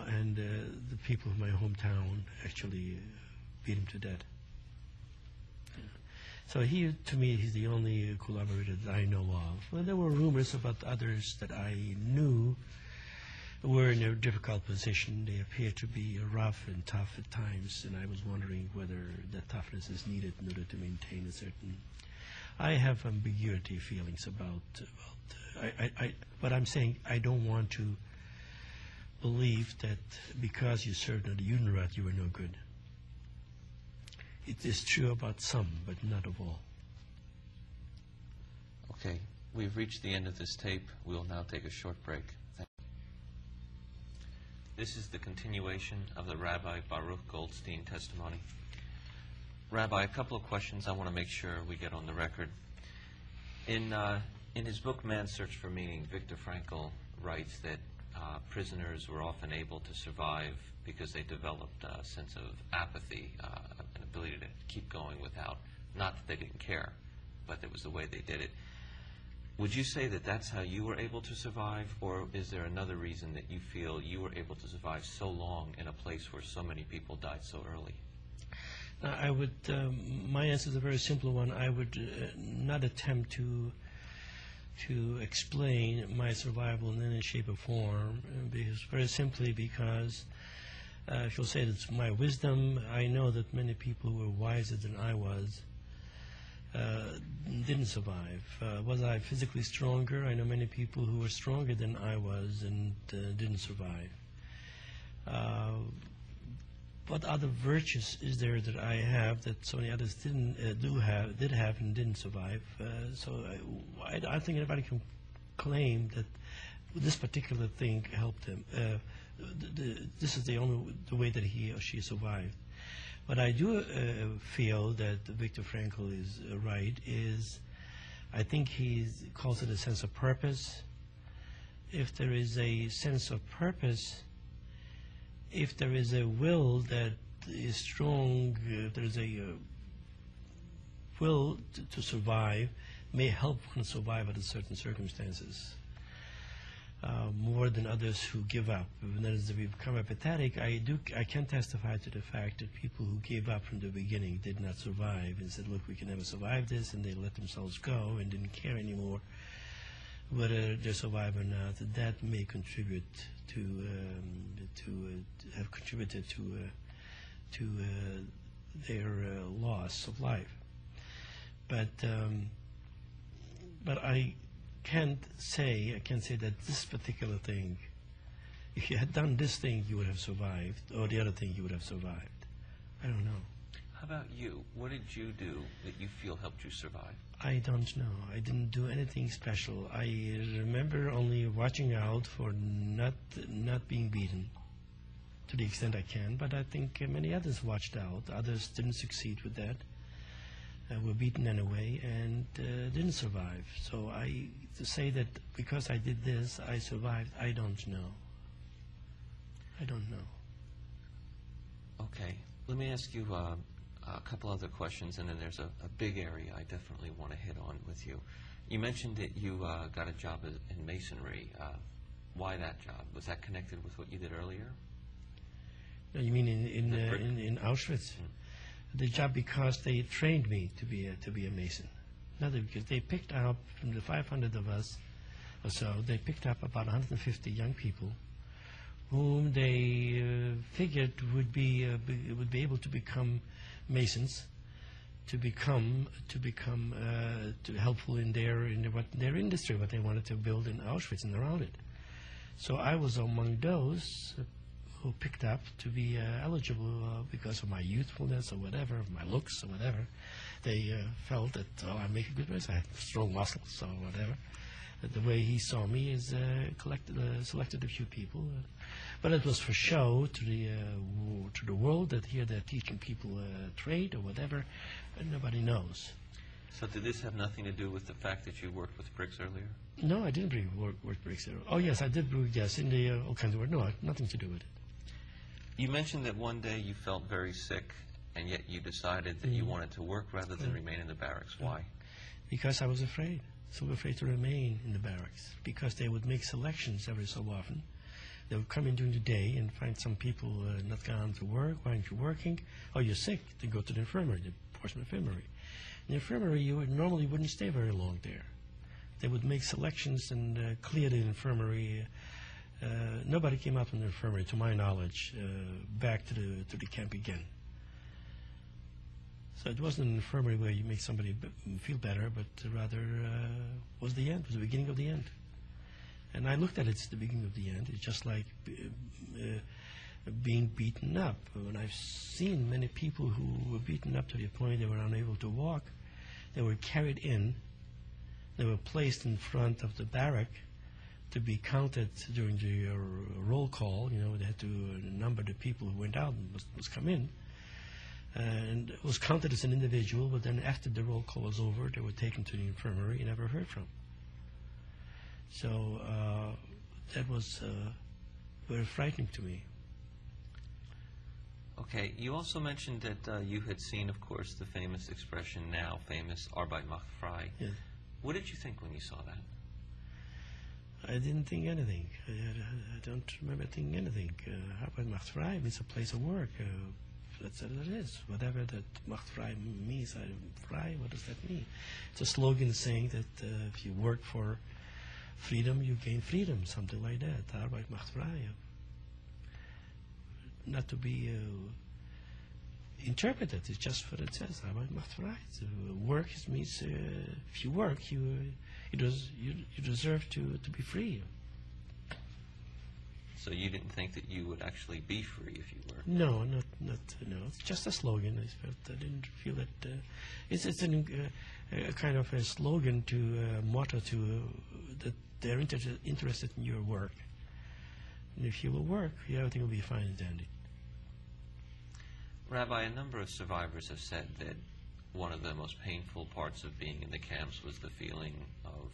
and the people of my hometown actually beat him to death. So to me, he's the only collaborator that I know of. Well, there were rumors about others that I knew were in a difficult position. They appeared to be rough and tough at times, and I was wondering whether that toughness is needed in order to maintain a certain... I have ambiguity feelings about but I'm saying I don't want to believe that because you served under the Judenrat, you were no good. It is true about some, but not of all. Okay, we've reached the end of this tape. We'll now take a short break. Thank you. This is the continuation of the Rabbi Baruch Goldstein testimony. Rabbi, a couple of questions I want to make sure we get on the record. In his book, Man's Search for Meaning, Viktor Frankl writes that prisoners were often able to survive because they developed a sense of apathy, an ability to keep going without, not that they didn't care, but it was the way they did it. Would you say that that's how you were able to survive, or is there another reason that you feel you were able to survive so long in a place where so many people died so early? My answer is a very simple one. I would not attempt to explain my survival in any shape or form, very simply because She'll say it's my wisdom. I know that many people who were wiser than I was didn't survive. Was I physically stronger? I know many people who were stronger than I was and didn't survive. What other virtues is there that I have that so many others did have and didn't survive? So I don't think anybody can claim that this particular thing helped him. This is the way that he or she survived. But I do feel that Viktor Frankl is right. I think he calls it a sense of purpose. If there is a sense of purpose, if there is a will that is strong, if there is a will to survive, may help one survive under certain circumstances. More than others who give up. When that is, if we become apathetic, I can testify to the fact that people who gave up from the beginning did not survive and said, look, we can never survive this, and they let themselves go and didn't care anymore whether they survive or not. That may contribute to have contributed to their loss of life. But I can't say that this particular thing, if you had done this thing, you would have survived, or the other thing, you would have survived. I don't know. How about you? What did you do that you feel helped you survive? I don't know. I didn't do anything special. I remember only watching out for not being beaten to the extent I can, but I think many others watched out. Others didn't succeed with that. Were beaten anyway and didn't survive. So to say that because I did this, I survived, I don't know. I don't know. Okay. Let me ask you a couple other questions, and then there's a big area I definitely want to hit on with you. You mentioned that you got a job in masonry. Why that job? Was that connected with what you did earlier? You mean in Auschwitz? The job because they trained me to be a mason. Not because they picked up from the 500 of us or so, they picked up about 150 young people whom they figured would be able to become masons, to helpful in their industry, what they wanted to build in Auschwitz and around it. So I was among those who picked up to be eligible because of my youthfulness or whatever, of my looks or whatever. They felt that, oh, I make a good race, I have strong muscles or whatever. But the way he saw me is selected a few people. But it was for show to the world that here they're teaching people trade or whatever, and nobody knows. So did this have nothing to do with the fact that you worked with bricks earlier? No, I didn't really work with bricks earlier. Oh, yes, I did work, yes, in the all kinds of work. No, nothing to do with it. You mentioned that one day you felt very sick, and yet you decided that you wanted to work rather than remain in the barracks. Why? Because I was afraid. So afraid to remain in the barracks. Because they would make selections every so often. They would come in during the day and find some people not gone to work. Why aren't you working? Oh, you're sick. They go to the infirmary, the Portsmouth infirmary. In the infirmary, you normally wouldn't stay very long there. They would make selections and clear the infirmary. Nobody came out from the infirmary, to my knowledge, back to the camp again. So it wasn't an infirmary where you make somebody feel better, but rather was the end, was the beginning of the end. And I looked at it as the beginning of the end. It's just like being beaten up. When I've seen many people who were beaten up to the point they were unable to walk, they were carried in, they were placed in front of the barrack to be counted during the roll call. You know, they had to number the people who went out and must come in. And it was counted as an individual, but then after the roll call was over, they were taken to the infirmary and never heard from. So that was very frightening to me. Okay, you also mentioned that you had seen, of course, the famous expression, now famous, Arbeit macht frei. Yes. What did you think when you saw that? I didn't think anything. I don't remember thinking anything. Arbeit macht frei means a place of work. That's what it is. Whatever that macht frei means, frei, what does that mean? It's a slogan saying that if you work for freedom, you gain freedom, something like that. Arbeit macht frei. not to be interpreted. It's just what it says. Arbeit macht frei. Work means if you work, you deserve to be free. So you didn't think that you would actually be free if you were? No, no. It's just a slogan. I didn't feel that. It's a kind of a slogan to motto to that they're interested in your work. And if you will work, everything will be fine and dandy. Rabbi, a number of survivors have said that one of the most painful parts of being in the camps was the feeling of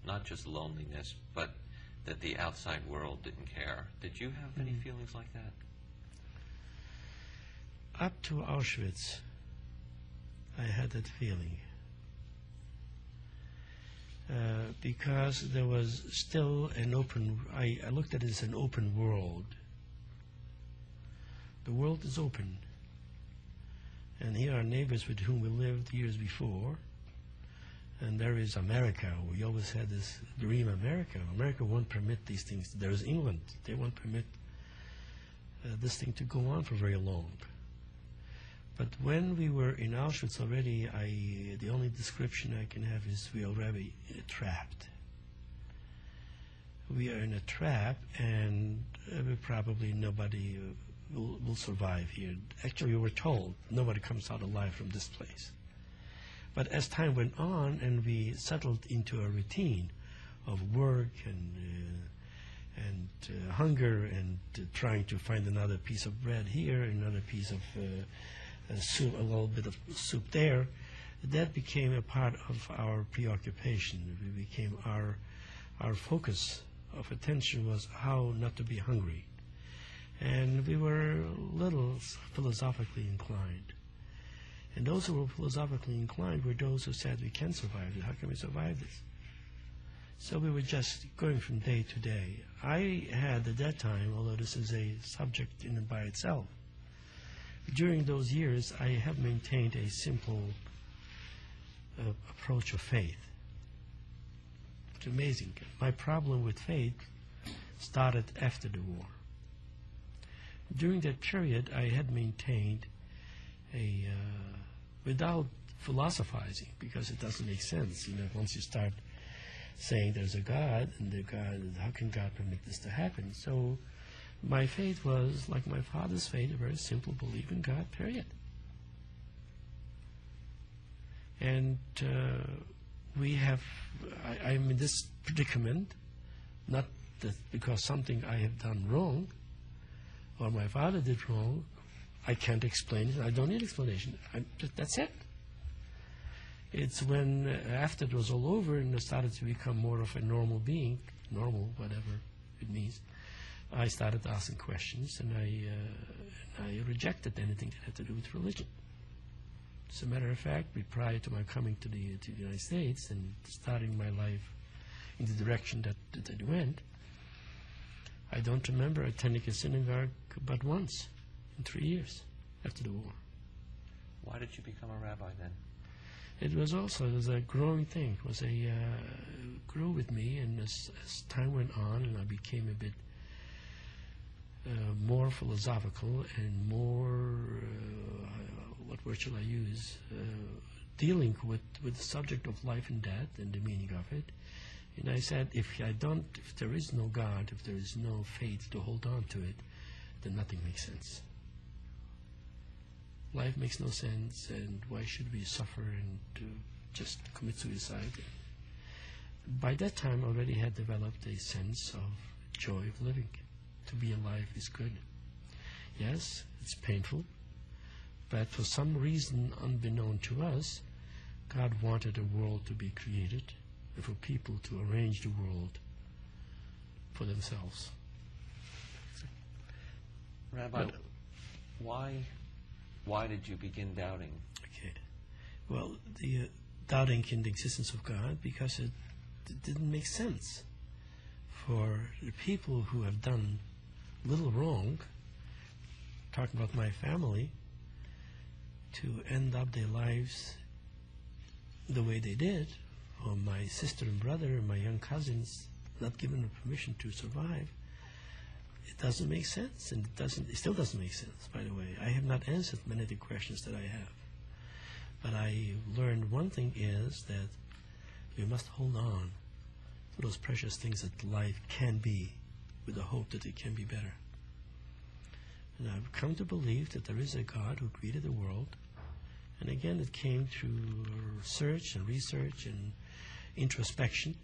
not just loneliness, but that the outside world didn't care. Did you have any feelings like that? Up to Auschwitz, I had that feeling. Because there was still an open, I looked at it as an open world. The world is open. And here are neighbors with whom we lived years before. And there is America. We always had this dream America. America won't permit these things. There is England. They won't permit this thing to go on for very long. But when we were in Auschwitz already, the only description I can have is we are already trapped. We are in a trap, and probably nobody will survive here. Actually, we were told nobody comes out alive from this place. But as time went on and we settled into a routine of work and hunger and trying to find another piece of bread here, another piece of soup, a little bit of soup there, that became a part of our preoccupation. We became our focus of attention was how not to be hungry. And we were a little philosophically inclined. And those who were philosophically inclined were those who said, we can survive this. How can we survive this? So we were just going from day to day. I had at that time, although this is a subject in and by itself, during those years I have maintained a simple approach of faith. It's amazing. My problem with faith started after the war. During that period I had maintained without philosophizing, because it doesn't make sense. Once you start saying there's a God, and how can God permit this to happen? So my faith was, like my father's faith, a very simple belief in God, period. And I'm in this predicament, not that because something I have done wrong, or my father did wrong, I can't explain it. I don't need explanation. That's it. It's when, after it was all over and I started to become more of a normal being, normal, whatever it means, I started asking questions, and I rejected anything that had to do with religion. As a matter of fact, prior to my coming to the United States and starting my life in the direction that it went, I don't remember attending a synagogue but once in 3 years after the war. Why did you become a rabbi then? It was a growing thing. It grew with me, and as time went on and I became a bit more philosophical and more, what word shall I use, dealing with the subject of life and death and the meaning of it. And I said, if there is no God, if there is no faith to hold on to it, then nothing makes sense. Life makes no sense, and why should we suffer and just commit suicide? By that time, I already had developed a sense of joy of living. To be alive is good. Yes, it's painful, but for some reason unbeknown to us, God wanted a world to be created and for people to arrange the world for themselves. Rabbi, why did you begin doubting? Okay. Well, the doubting in the existence of God, because it didn't make sense for the people who have done little wrong, talking about my family, to end up their lives the way they did, or my sister and brother and my young cousins not given them permission to survive. it doesn't make sense, and it still doesn't make sense, by the way. I have not answered many of the questions that I have. But I learned one thing is that we must hold on to those precious things that life can be, with the hope that it can be better. And I've come to believe that there is a God who created the world. And again, it came through research and introspection,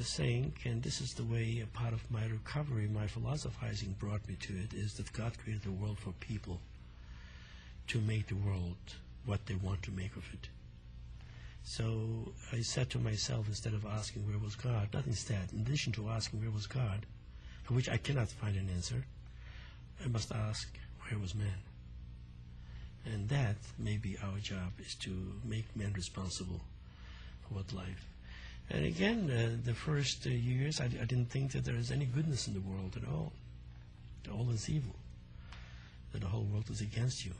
saying, and this is the way a part of my recovery, my philosophizing brought me to it, is that God created the world for people to make the world what they want to make of it. So I said to myself, instead of asking where was God, not instead, in addition to asking where was God, for which I cannot find an answer, I must ask where was man. And that may be our job, is to make men responsible for what life. And again, the first years, I didn't think that there is any goodness in the world at all. All is evil. That the whole world is against you,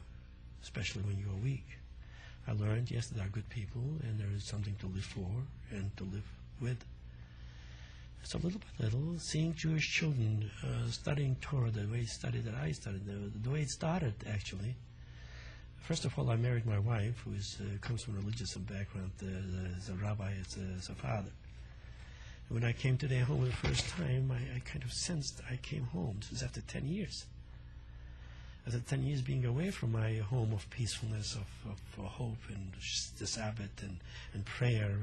especially when you are weak. I learned, yes, there are good people, and there is something to live for and to live with. So little by little, seeing Jewish children studying Torah the way that I studied, the way it started, actually. First of all, I married my wife, who comes from a religious background, as a rabbi, as a father. When I came to their home the first time, I kind of sensed I came home. This was after 10 years. After 10 years being away from my home of peacefulness, of hope, and the Sabbath, and prayer,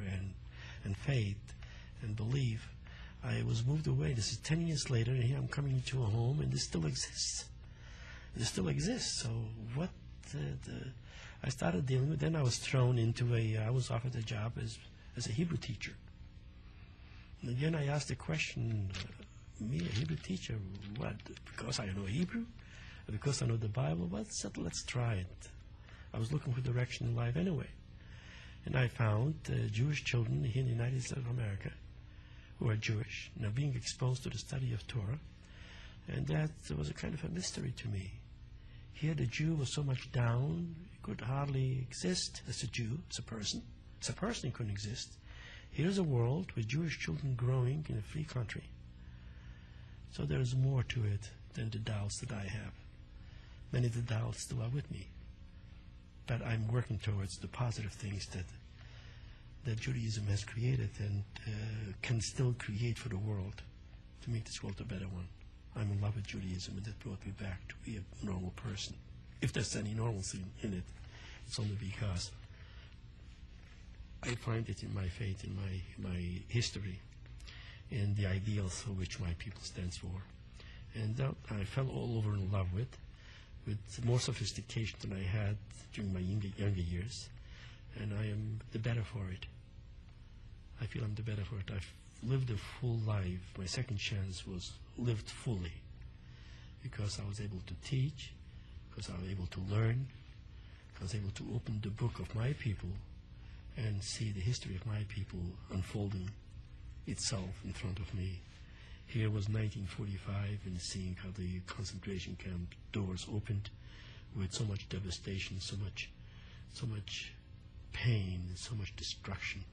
and faith, and belief, I was moved away. This is 10 years later, and here I'm coming to a home, and this still exists. This still exists. So what I started dealing with, then I was thrown into I was offered a job as a Hebrew teacher. And again, I asked the question, me, a Hebrew teacher, what? Because I know Hebrew? Because I know the Bible? Well, let's try it. I was looking for direction in life anyway. And I found Jewish children here in the United States of America who are Jewish, now being exposed to the study of Torah. And that was a kind of a mystery to me. Here the Jew was so much down, he could hardly exist as a Jew, as a person. As a person he couldn't exist. Here's a world with Jewish children growing in a free country. So there is more to it than the doubts that I have. Many of the doubts still are with me. But I'm working towards the positive things that Judaism has created and can still create for the world to make this world a better one. I'm in love with Judaism, and that brought me back to be a normal person. If there's any normalcy in it, it's only because I find it in my faith, in my history, in the ideals for which my people stands for. And that I fell all over in love with more sophistication than I had during my younger years. And I am the better for it. I feel I'm the better for it. I've lived a full life. My second chance was lived fully because I was able to teach, because I was able to learn, I was able to open the book of my people and see the history of my people unfolding itself in front of me. Here was 1945, and seeing how the concentration camp doors opened with so much devastation, so much pain, so much destruction,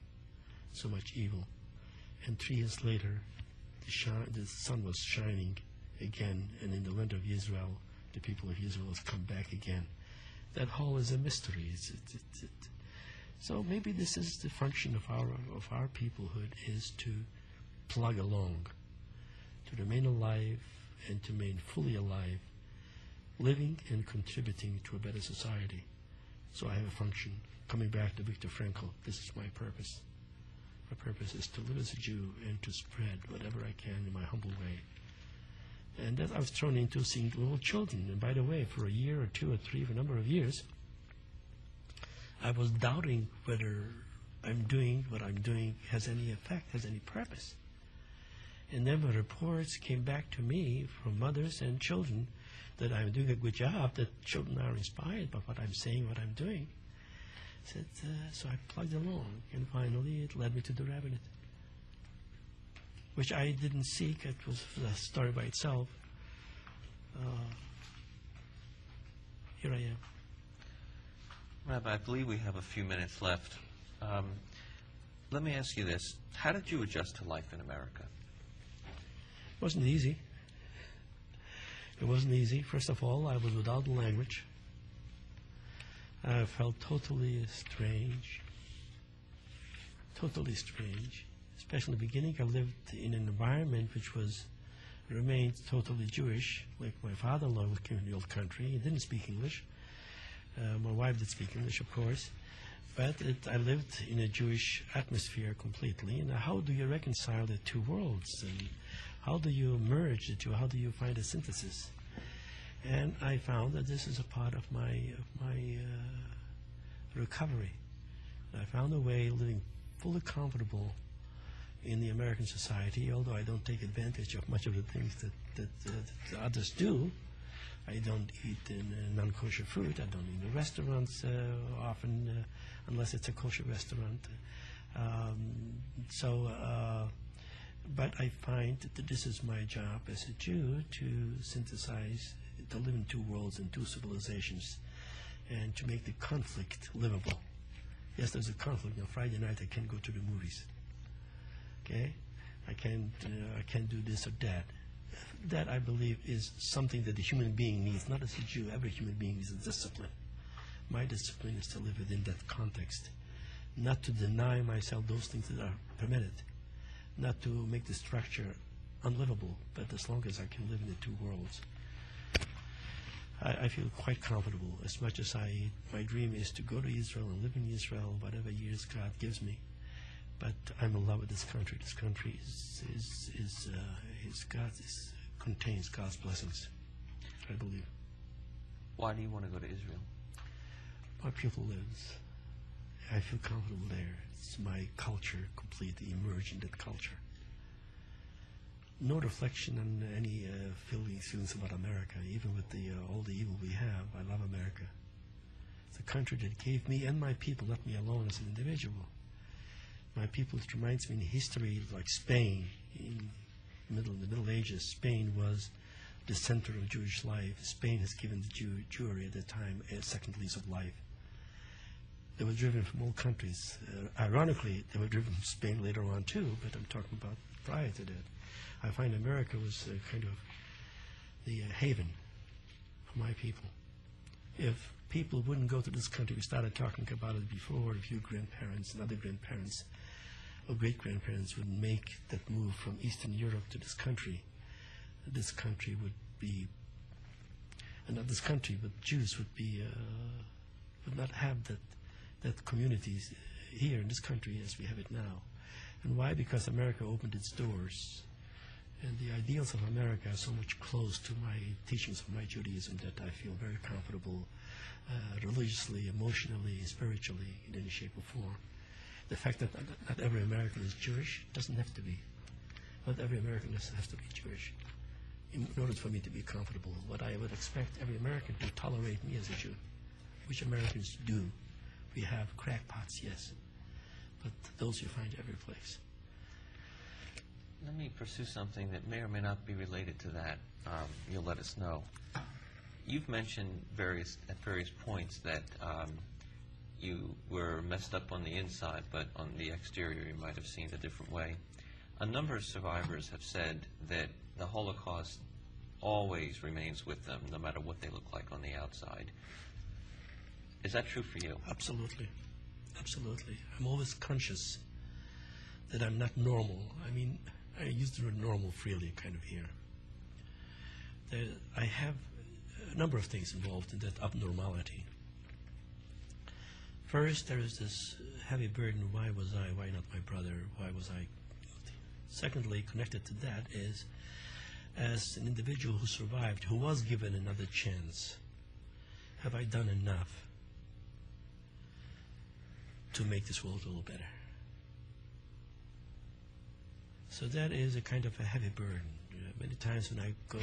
so much evil. And 3 years later, the sun was shining again, and in the land of Israel, the people of Israel has come back again. That whole is a mystery. So maybe this is the function of our peoplehood, is to plug along, to remain alive and to remain fully alive, living and contributing to a better society. So I have a function. Coming back to Viktor Frankl, this is my purpose. My purpose is to live as a Jew and to spread whatever I can in my humble way. And that I was thrown into seeing little children. And by the way, for a year or 2 or 3, for a number of years, I was doubting whether I'm doing what I'm doing has any effect, has any purpose. And then when reports came back to me from mothers and children that I'm doing a good job, that children are inspired by what I'm saying, what I'm doing, so I plugged along, and finally it led me to the rabbinate, which I didn't seek. It was a story by itself. Here I am. Rabbi, I believe we have a few minutes left. Let me ask you this. How did you adjust to life in America? It wasn't easy. It wasn't easy. First of all, I was without language. I felt totally strange. Totally strange. Especially in the beginning, I lived in an environment which remained totally Jewish. Like my father-in-law came from the old country. He didn't speak English. My wife did speak English, of course. But I lived in a Jewish atmosphere completely. And how do you reconcile the two worlds? And how do you merge the two? How do you find a synthesis? And I found that this is a part of my recovery. I found a way living fully comfortable in the American society, although I don't take advantage of much of the things that others do. I don't eat non-kosher food. I don't eat in restaurants often, unless it's a kosher restaurant. But I find that this is my job as a Jew to synthesize, to live in two worlds and two civilizations, and to make the conflict livable. Yes, there's a conflict. On Friday night, I can't go to the movies. Okay, I can't do this or that. That, I believe, is something that the human being needs, not as a Jew. Every human being needs a discipline. My discipline is to live within that context, not to deny myself those things that are permitted, not to make the structure unlivable, but as long as I can live in the two worlds. I feel quite comfortable, as much as my dream is to go to Israel and live in Israel, whatever years God gives me. But I'm in love with this country. This country contains God's blessings, I believe. Why do you want to go to Israel? My people lives. I feel comfortable there. It's my culture, completely immersed in that culture. No reflection on any feelings about America, even with all the evil we have. I love America. It's a country that gave me and my people, not me alone as an individual. My people, it reminds me in history, like Spain, in the Middle Ages, Spain was the center of Jewish life. Spain has given the Jewry at the time a second lease of life. They were driven from all countries. Ironically, they were driven from Spain later on too, but I'm talking about prior to that. I find America was kind of the haven for my people. If people wouldn't go to this country, we started talking about it before, a few grandparents and other grandparents or great-grandparents would make that move from Eastern Europe to this country would be, and not this country, but Jews would not have that communities here in this country as we have it now. And why? Because America opened its doors. And the ideals of America are so much close to my teachings of my Judaism that I feel very comfortable religiously, emotionally, spiritually, in any shape or form. The fact that not every American is Jewish doesn't have to be. Not every American has to be Jewish. In order for me to be comfortable, what I would expect every American to tolerate me as a Jew, which Americans do. We have crackpots, yes, but those you find every place. Let me pursue something that may or may not be related to that. You'll let us know. You've mentioned at various points that you were messed up on the inside, but on the exterior you might have seen a different way. A number of survivors have said that the Holocaust always remains with them, no matter what they look like on the outside. Is that true for you? Absolutely. Absolutely. I'm always conscious that I'm not normal. I mean, I use the word normal freely kind of here. I have a number of things involved in that abnormality. First, there is this heavy burden, why was I, why not my brother, why was I guilty? Secondly, connected to that is, as an individual who survived, who was given another chance, have I done enough to make this world a little better? So that is a kind of a heavy burden. Many times when I go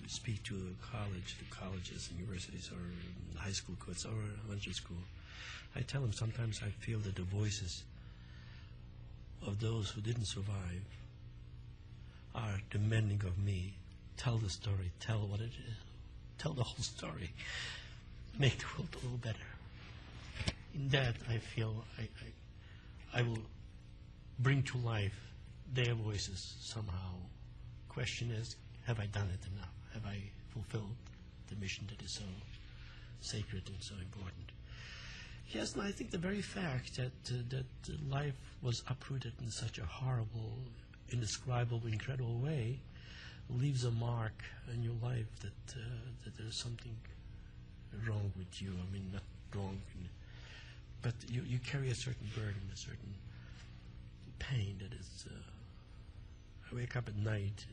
speak to colleges, universities, or high school kids, or elementary school, I tell them sometimes I feel that the voices of those who didn't survive are demanding of me, tell the story, tell what it is, tell the whole story, make the world a little better. In that, I feel I will bring to life their voices somehow. Question is, have I done it enough? Have I fulfilled the mission that is so sacred and so important. Yes, and I think the very fact that life was uprooted in such a horrible, indescribable, incredible way leaves a mark in your life that there's something wrong with you. I mean, not wrong, but you carry a certain burden, a certain pain that is... I wake up at night,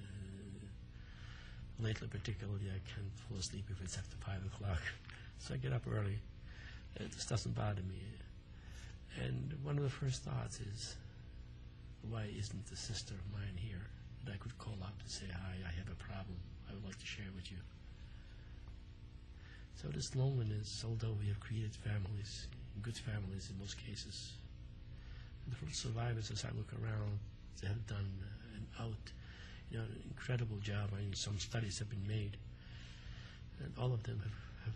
lately particularly I can't fall asleep if it's after 5 o'clock, so I get up early. This doesn't bother me. And one of the first thoughts is, why isn't a sister of mine here that I could call up and say, hi, I have a problem I would like to share with you. So this loneliness, although we have created families, good families in most cases, and for survivors, as I look around, they have done an incredible job. I mean, some studies have been made, and all of them have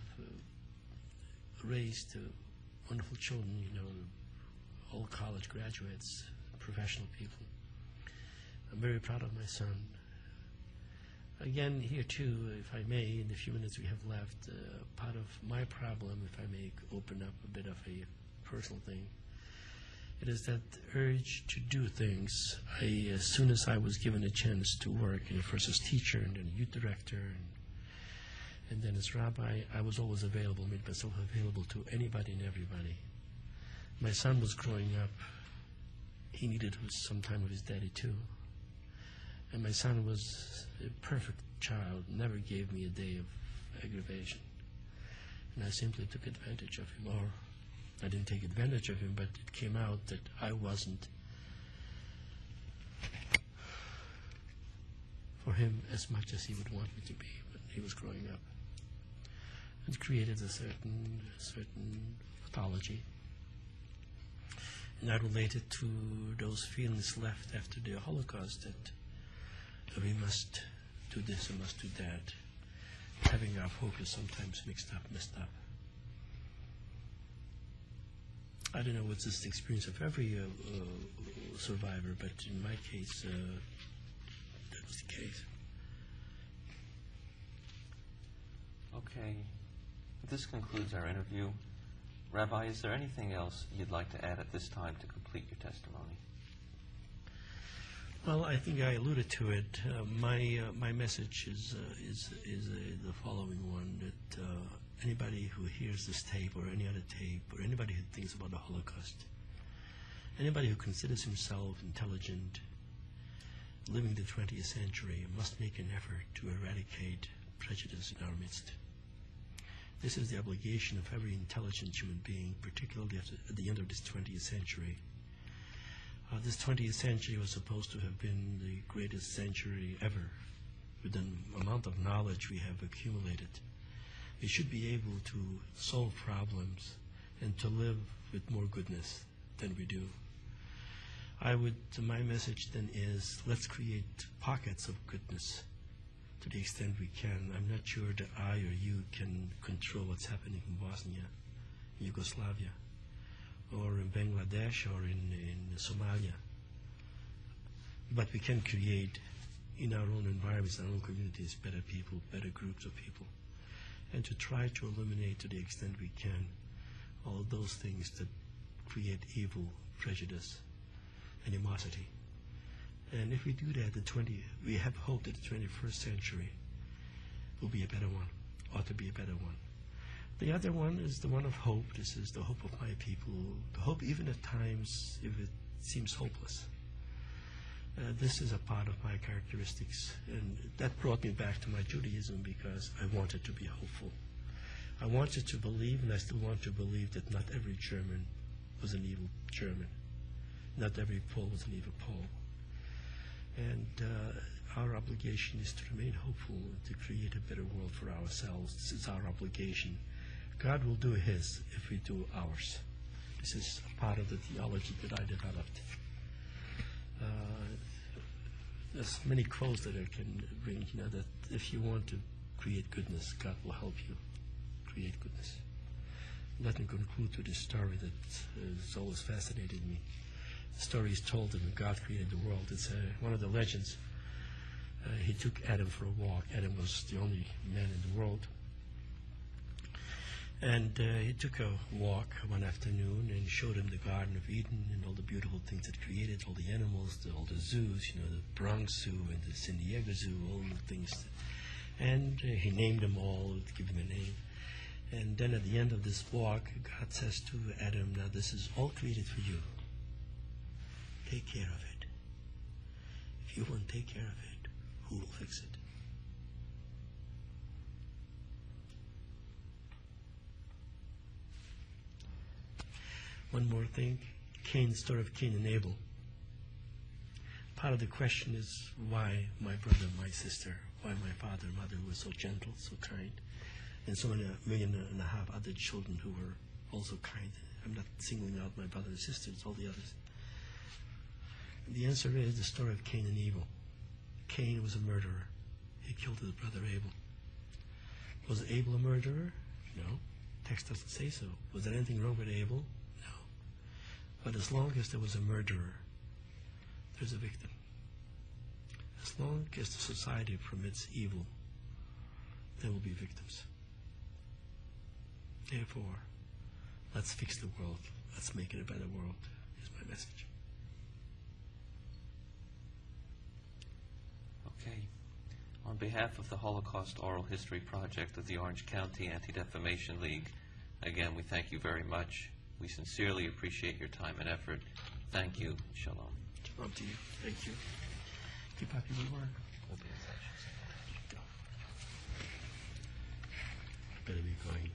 raised wonderful children, all college graduates, professional people. I'm very proud of my son. Again, here too, if I may, in the few minutes we have left, part of my problem, if I may open up a bit of a personal thing, it is that urge to do things. As soon as I was given a chance to work, first as teacher and then youth director, and then as rabbi, I was always available, made myself available to anybody and everybody. My son was growing up. He needed some time with his daddy too. And my son was a perfect child, never gave me a day of aggravation. And I simply took advantage of him, or I didn't take advantage of him, but it came out that I wasn't for him as much as he would want me to be when he was growing up. It created a certain pathology. And I related to those feelings left after the Holocaust that we must do this and must do that, having our focus sometimes messed up. I don't know what's this experience of every survivor, but in my case, that was the case. Okay. This concludes our interview. Rabbi, is there anything else you'd like to add at this time to complete your testimony? Well, I think I alluded to it. My message is the following one, that anybody who hears this tape or any other tape, or anybody who thinks about the Holocaust, anybody who considers himself intelligent, living the 20th century, must make an effort to eradicate prejudice in our midst. This is the obligation of every intelligent human being, particularly at the end of this 20th century. This 20th century was supposed to have been the greatest century ever. With the amount of knowledge we have accumulated, we should be able to solve problems and to live with more goodness than we do. My message then is, let's create pockets of goodness to the extent we can. I'm not sure that I or you can control what's happening in Bosnia, Yugoslavia, or in Bangladesh, or in Somalia. But we can create in our own environments, in our own communities, better people, better groups of people, and to try to eliminate to the extent we can all those things that create evil, prejudice, animosity. And if we do that, we have hope that the 21st century will be a better one, ought to be a better one. The other one is the one of hope. This is the hope of my people, the hope even at times if it seems hopeless. This is a part of my characteristics, and that brought me back to my Judaism because I wanted to be hopeful. I wanted to believe, and I still want to believe, that not every German was an evil German. Not every Pole was an evil Pole. And our obligation is to remain hopeful and to create a better world for ourselves. This is our obligation. God will do His if we do ours. This is a part of the theology that I developed. There's many quotes that I can bring, that if you want to create goodness, God will help you create goodness. Let me conclude with this story that has always fascinated me. The story is told that when God created the world. It's one of the legends. he took Adam for a walk. Adam was the only man in the world. And he took a walk one afternoon and showed him the Garden of Eden and all the beautiful things it created, all the animals, all the zoos, the Bronx Zoo and the San Diego Zoo, all the things. And he named them all, give them a name. And then at the end of this walk, God says to Adam, now this is all created for you. Take care of it. If you won't take care of it, who will fix it? One more thing, Cain's story of Cain and Abel. Part of the question is why my brother, my sister, why my father and mother who were so gentle, so kind, and so many 1.5 million other children who were also kind. I'm not singling out my brother and sister, it's all the others. And the answer is the story of Cain and Abel. Cain was a murderer. He killed his brother Abel. Was Abel a murderer? No. Text doesn't say so. Was there anything wrong with Abel? No. But as long as there was a murderer, there's a victim. As long as the society permits evil, there will be victims. Therefore, let's fix the world. Let's make it a better world, is my message. Okay. On behalf of the Holocaust Oral History Project of the Orange County Anti-Defamation League, again, we thank you very much. We sincerely appreciate your time and effort. Thank you. Shalom. Shalom to you. Thank you. Keep up your work. Better be going.